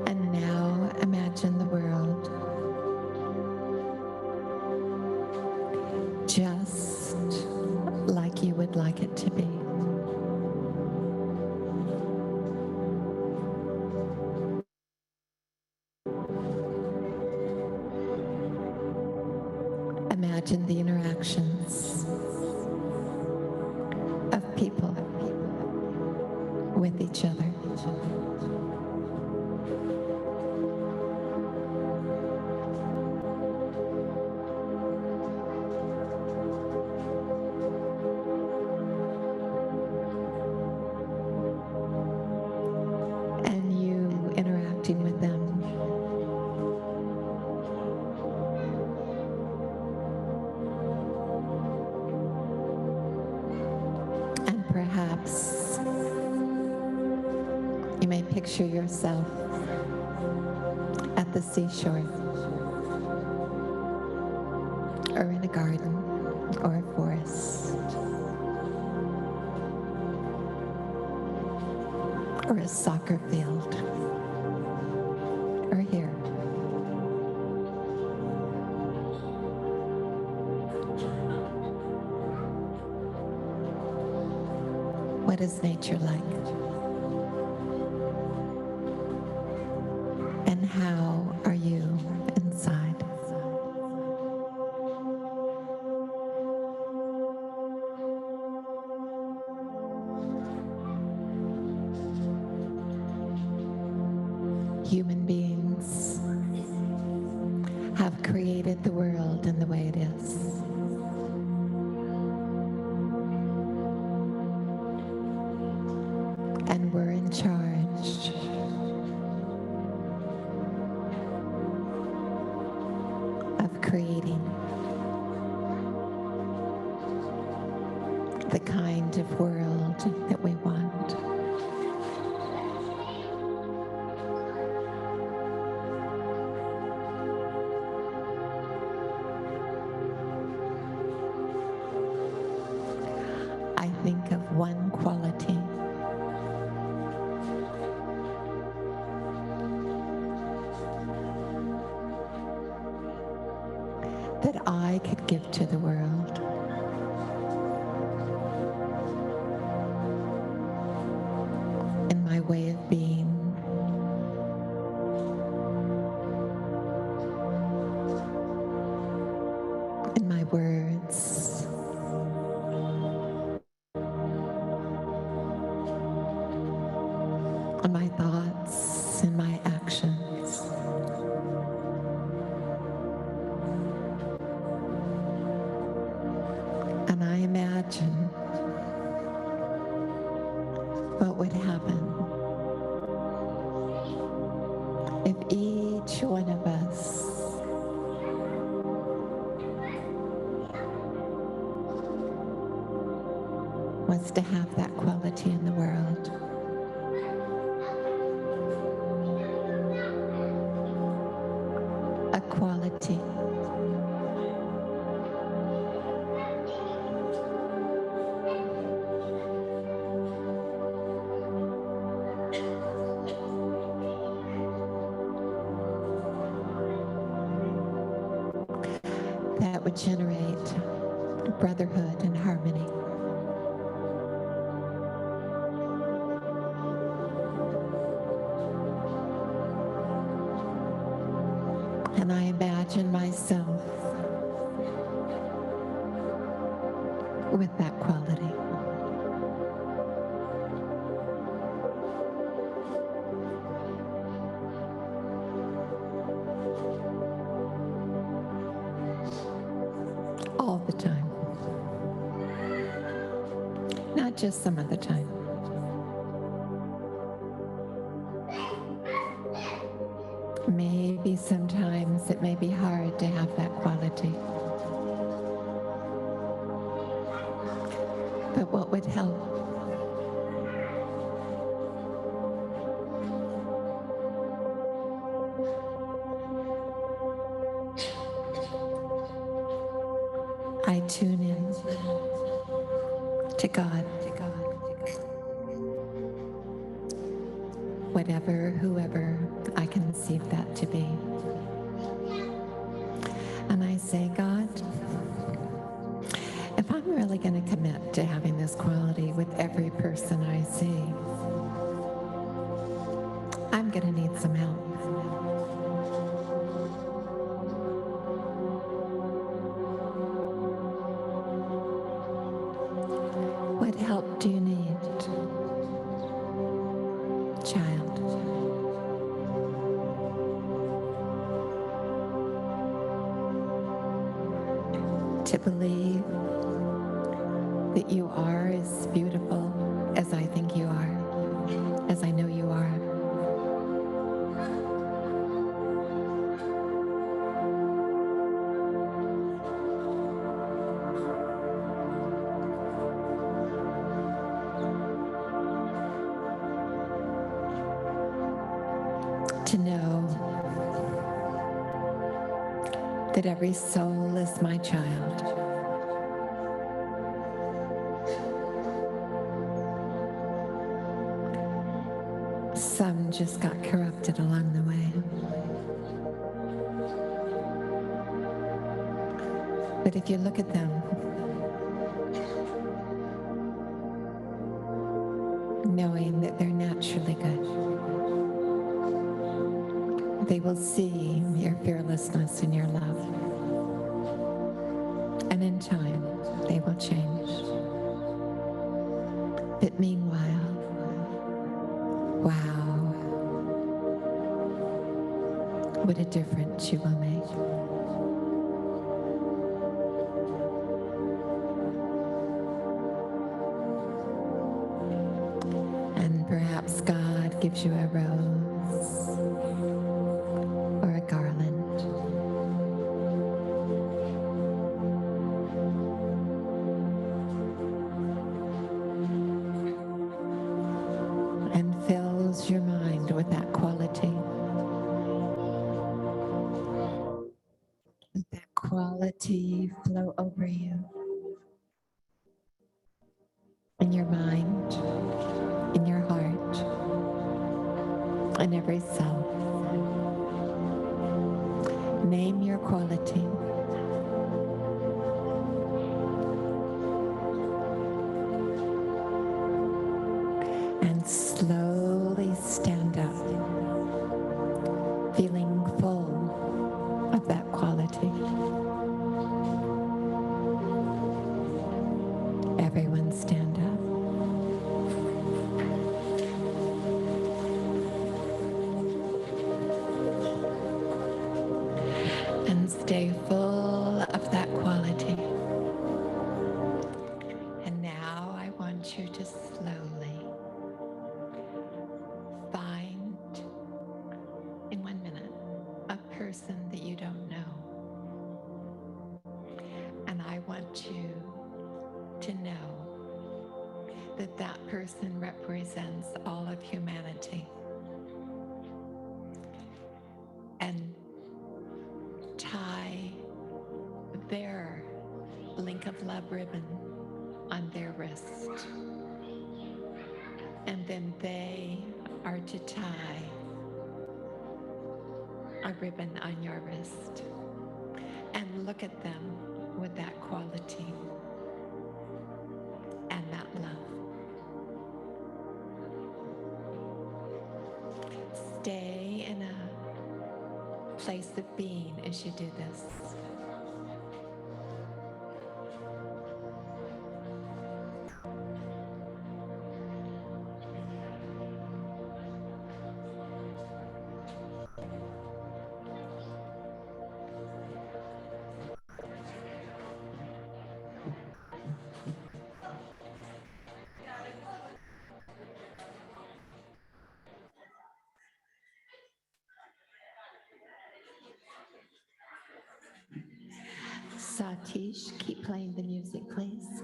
And now imagine the world just like you would like it to be. Imagine the interactions of people with each other. And you interacting with them. And perhaps you may picture yourself at the seashore, or in a garden, or a forest, or a soccer field, or here. What is nature like? And how are you inside? Human beings have created the world in the way it is. And we're in charge of creating the kind of world that we want. I think of one quality that I could give to the world. In my way of being. In my words. In my thoughts, in my actions. And I imagine what would happen if each one of us was to have that quality in the world. A quality that would generate brotherhood and harmony. And I imagine myself with that quality. All the time. Not just some of the time. Maybe sometimes it may be hard to have that quality. But what would help? I tune in to God. Whatever, whoever I conceive that to be. And I say, God, if I'm really going to commit to having this quality with every person I see, I'm going to need some help. What help do you need, child? To believe that you are as beautiful as I think you are, as I know you are. To know that every soul is my child. Some just got corrupted along the way. But if you look at them, knowing that they're naturally good, they will see your fearlessness and your love. And in time, they will change. But meanwhile, wow, what a difference you will make. And perhaps God gives you a rose or a garland. And fills your mind with that quality. Let that quality flow over you. In your mind, in your heart, in every cell. Name your quality. And slowly stand up, feeling full of that quality. Everyone stand up. And stay full of that quality. And now I want you to slowly find, in 1 minute, a person that you don't know. And I want you to know that that person represents all of humanity. And tie their link of love ribbon on their wrist. And then they are to tie a ribbon on your wrist. And look at them with that quality and that love. Stay in a place of being as you do this. Satish, keep playing the music, please.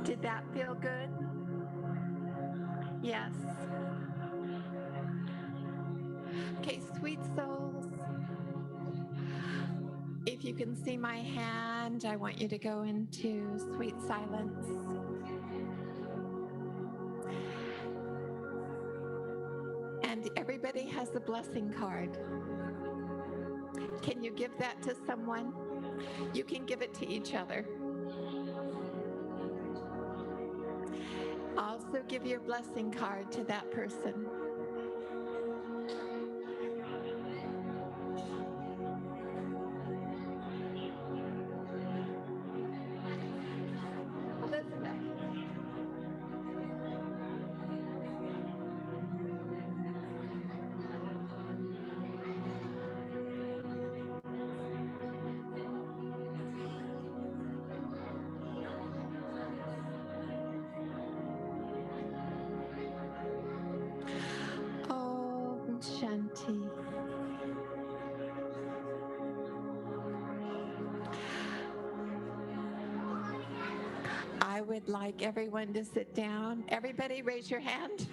Did that feel good? Yes. Okay, sweet souls. If you can see my hand, I want you to go into sweet silence. And everybody has a blessing card. Can you give that to someone? You can give it to each other. Also, give your blessing card to that person. Elizabeth. Om Shanti. I would like everyone to sit down. Everybody raise your hand.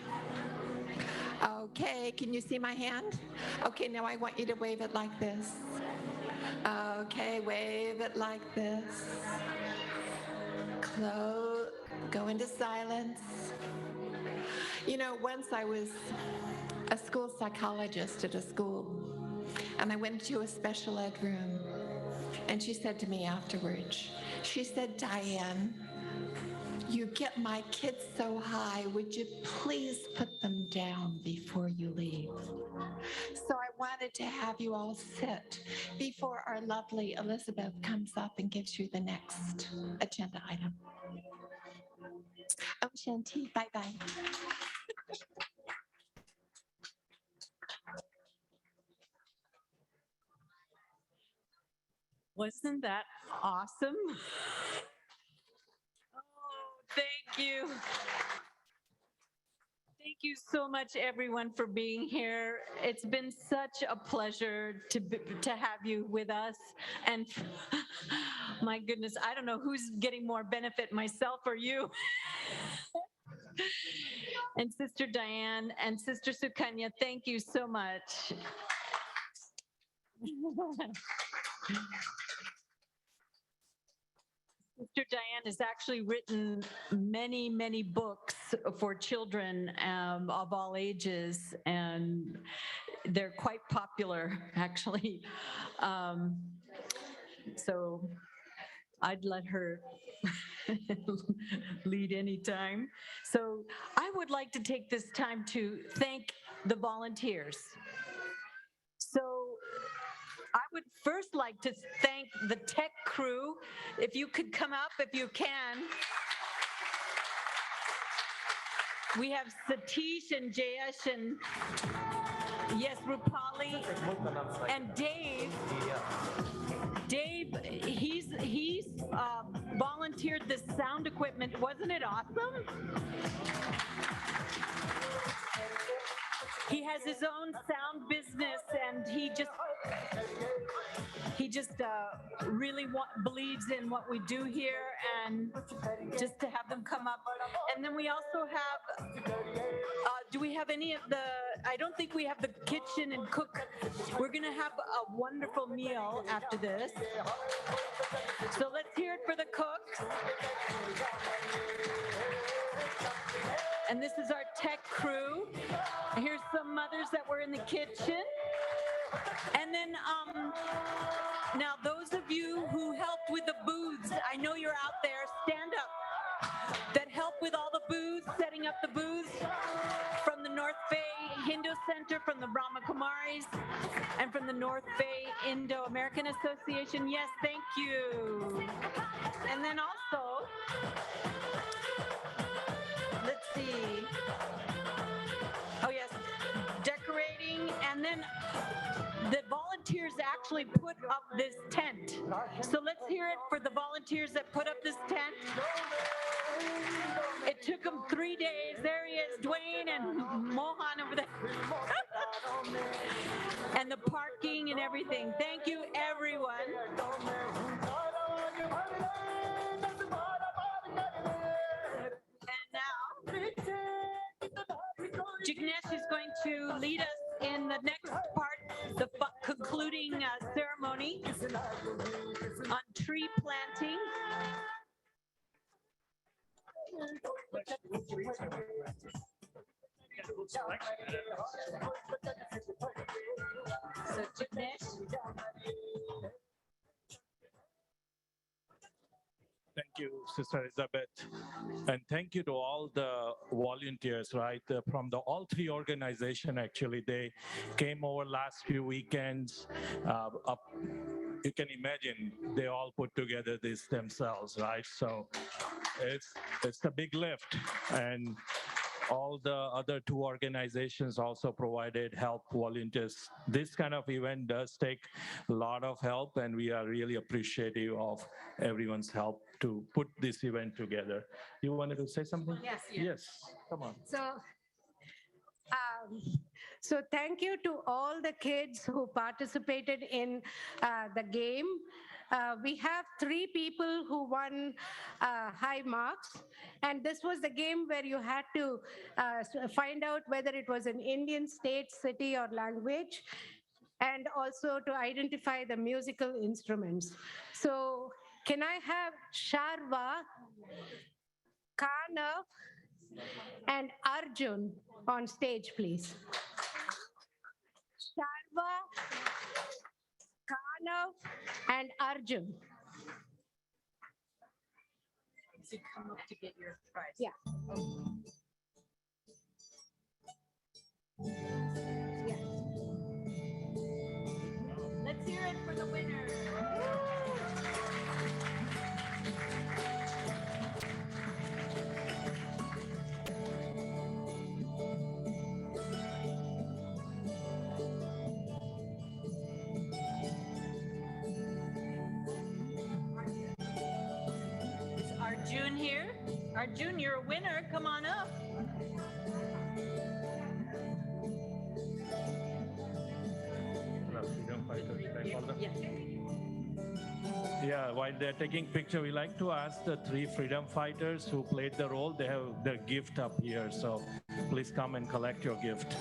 Okay, can you see my hand? Okay, now I want you to wave it like this. Okay, wave it like this. Close, go into silence. You know, once I was a school psychologist at a school, and I went to a special ed room, and she said to me afterwards, she said, Diane, you get my kids so high, would you please put them down before you leave? So I wanted to have you all sit before our lovely Elizabeth comes up and gives you the next agenda item. Om Shanti, bye-bye. Wasn't that awesome? Oh, thank you. Thank you so much, everyone, for being here. It's been such a pleasure to have you with us. And my goodness, I don't know who's getting more benefit, myself or you. And Sister Diane and Sister Sukanya, thank you so much. Sister Diane has actually written many, many books for children of all ages, and they're quite popular, actually. So I'd let her lead anytime. So I would like to take this time to thank the volunteers. So I would first like to thank the tech crew. If you could come up, if you can. We have Satish and Jayesh and yes, Rupali and Dave. Dave, he's volunteered the sound equipment. Wasn't it awesome? He has his own sound business, and he just really believes in what we do here, and just to have them come up. And then we also have, do we have any of the, I don't think we have the kitchen and cook. We're gonna have a wonderful meal after this. So let's hear it for the cooks. And this is our tech crew. Here's some mothers that were in the kitchen. And then now those of you who helped with the booths, I know you're out there, stand up. That helped with all the booths, setting up the booths from the North Bay Hindu Center, from the Brahma Kumaris, and from the North Bay Indo-American Association. Yes, thank you. And then also, let's see. Oh yes, decorating, and then the volunteers actually put up this tent. So let's hear it for the volunteers that put up this tent. It took them 3 days. There he is, Dwayne and Mohan over there. And the parking and everything. Thank you, everyone. And now, Jignesh is going to lead us in the next part, the concluding ceremony on tree planting. So Jignesh. Thank you, Sister Elizabeth. And thank you to all the volunteers, right? From all three organizations, actually, they came over last few weekends. You can imagine they all put together this themselves, right? So it's a big lift. And all the other two organizations also provided help, volunteers. This kind of event does take a lot of help, and we are really appreciative of everyone's help to put this event together. You wanted to say something? Yes. Yes, come on. So thank you to all the kids who participated in the game. We have 3 people who won high marks, and this was the game where you had to find out whether it was an Indian state, city, or language, and also to identify the musical instruments. So can I have Sharva, Kanav, and Arjun on stage, please? Sharva, Kanav, and Arjun. To come up to get your prize. Yeah. Let's hear it for the winner. Is Arjun here? Arjun, you're a winner. Come on up. Yeah, while they're taking picture, we like to ask the 3 freedom fighters who played the role. They have their gift up here, so please come and collect your gift.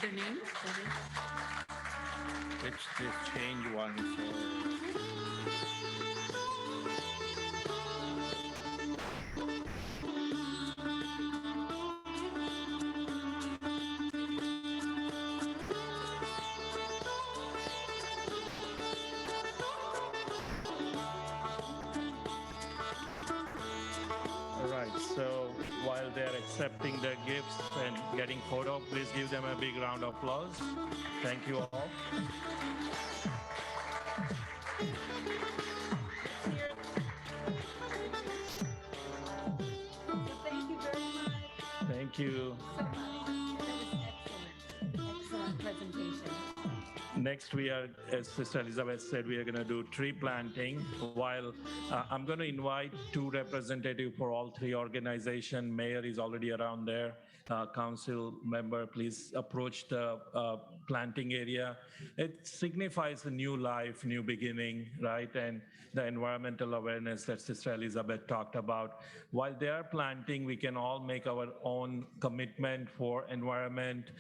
Their names? It's this change one. So while they're accepting their gifts and getting photo, please give them a big round of applause. Thank you all. Thank you very much. Thank you. Excellent presentation. Next, we are, as Sister Elizabeth said, we are going to do tree planting. While I'm going to invite 2 representatives for all 3 organizations. Mayor is already around there. Council member, please approach the planting area. It signifies a new life, new beginning, right? And the environmental awareness that Sister Elizabeth talked about. While they are planting, we can all make our own commitment for environment.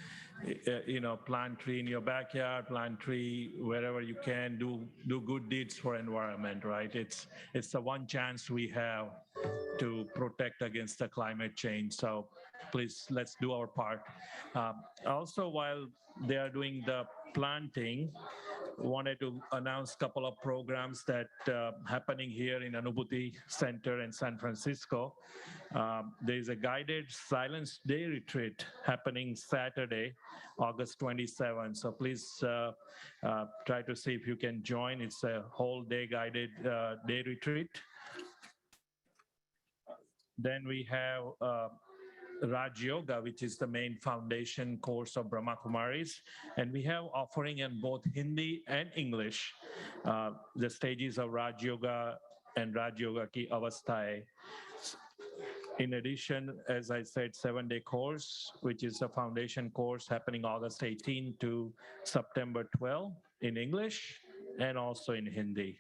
Plant tree in your backyard, plant country, wherever you can, do good deeds for environment, right? It's the one chance we have to protect against the climate change. So please, let's do our part. Also, while they are doing the planting, wanted to announce a couple of programs that happening here in Anubhuti Center in San Francisco. There's a guided Silence Day retreat happening Saturday, August 27. So please try to see if you can join. It's a whole day guided day retreat. Then we have Raj Yoga, which is the main foundation course of Brahma Kumaris. And we have offering in both Hindi and English, the stages of Raj Yoga and Raj Yoga Ki Avasthai. In addition, as I said, 7-day course, which is a foundation course happening August 18 to September 12 in English and also in Hindi.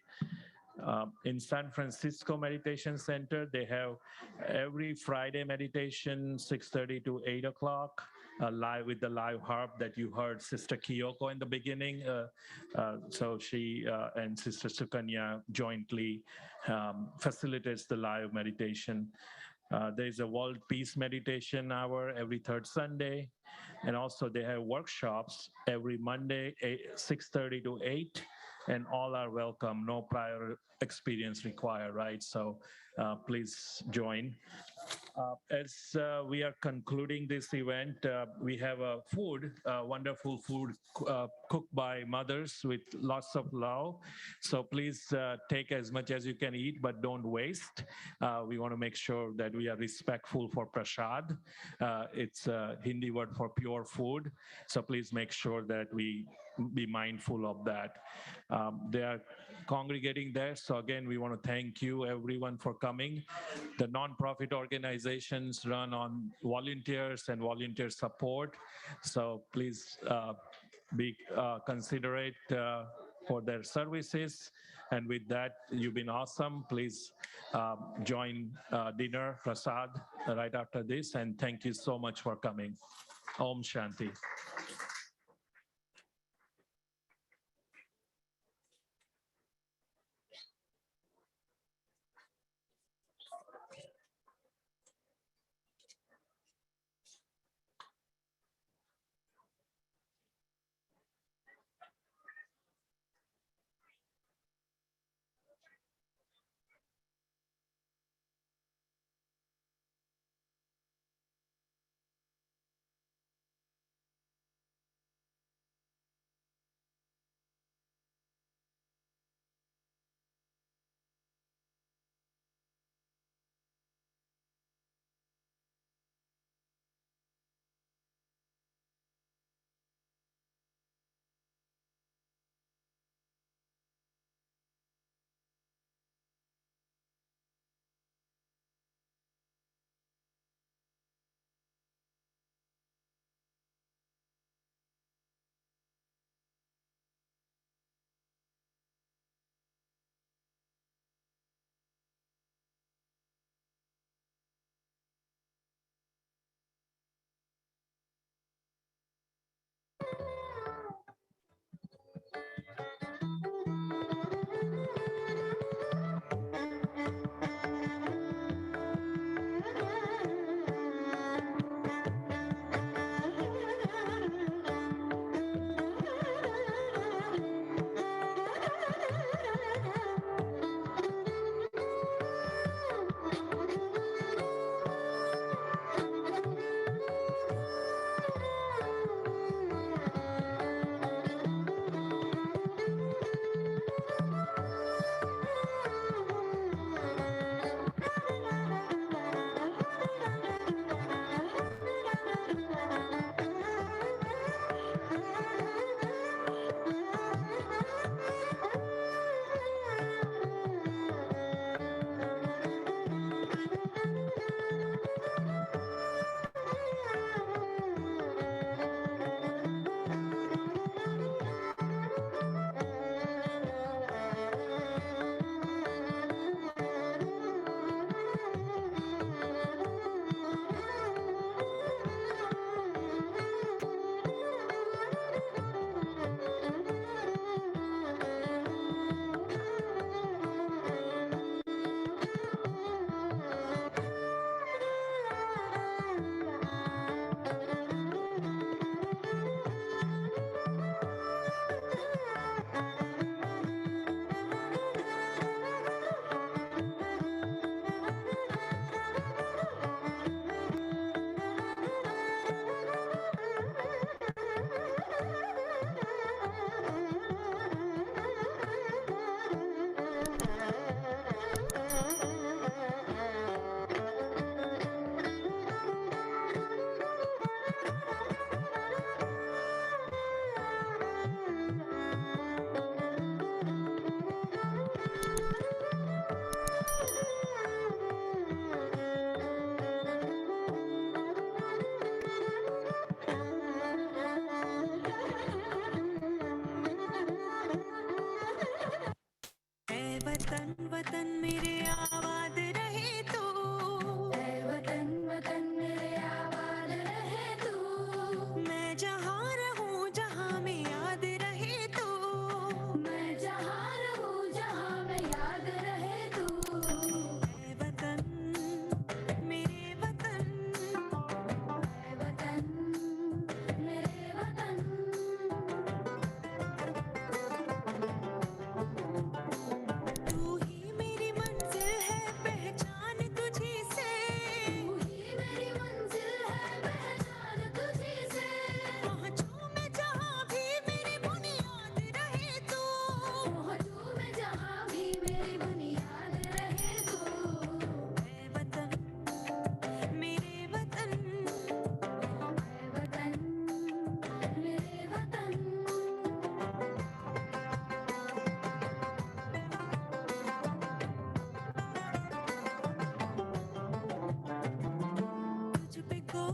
In San Francisco Meditation Center, they have every Friday meditation, 6:30 to 8 o'clock, live with the live harp that you heard Sister Kyoko in the beginning. So she and Sister Sukanya jointly facilitates the live meditation. There's a World Peace Meditation Hour every third Sunday. And also they have workshops every Monday, 6:30 to 8. And all are welcome, no prior experience required, right? So please join. As we are concluding this event, we have a wonderful food cooked by mothers with lots of love. So please take as much as you can eat, but don't waste. We want to make sure that we are respectful for prasad. It's a Hindi word for pure food. So please make sure that we be mindful of that. They are congregating there. So again, we want to thank you everyone for coming. The nonprofit organizations run on volunteers and volunteer support. So please be considerate for their services. And with that, you've been awesome. Please join dinner, prasad, right after this. And thank you so much for coming. Om Shanti.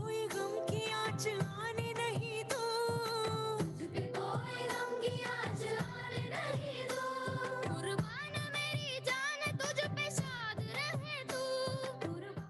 कोई गम की आँच आने नहीं दो मुझ पे कोई गम की आँच आने नहीं दो कुर्बान मेरी जान तुझ पे शाद रहे तू कुर्बान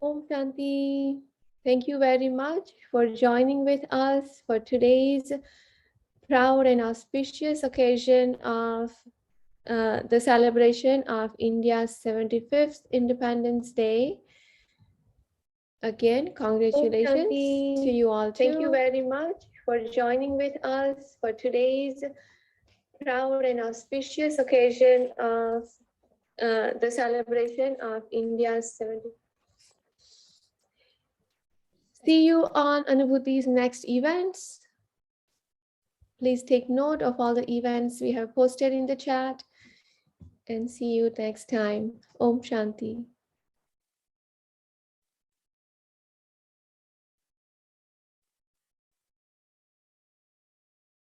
Om Shanti. Thank you very much for joining with us for today's proud and auspicious occasion of the celebration of India's 75th Independence Day. Again, congratulations to you all. Thank you very much for joining with us for today's proud and auspicious occasion of the celebration of India's 75th. See you on Anubhuti's next events. Please take note of all the events we have posted in the chat and see you next time. Om Shanti.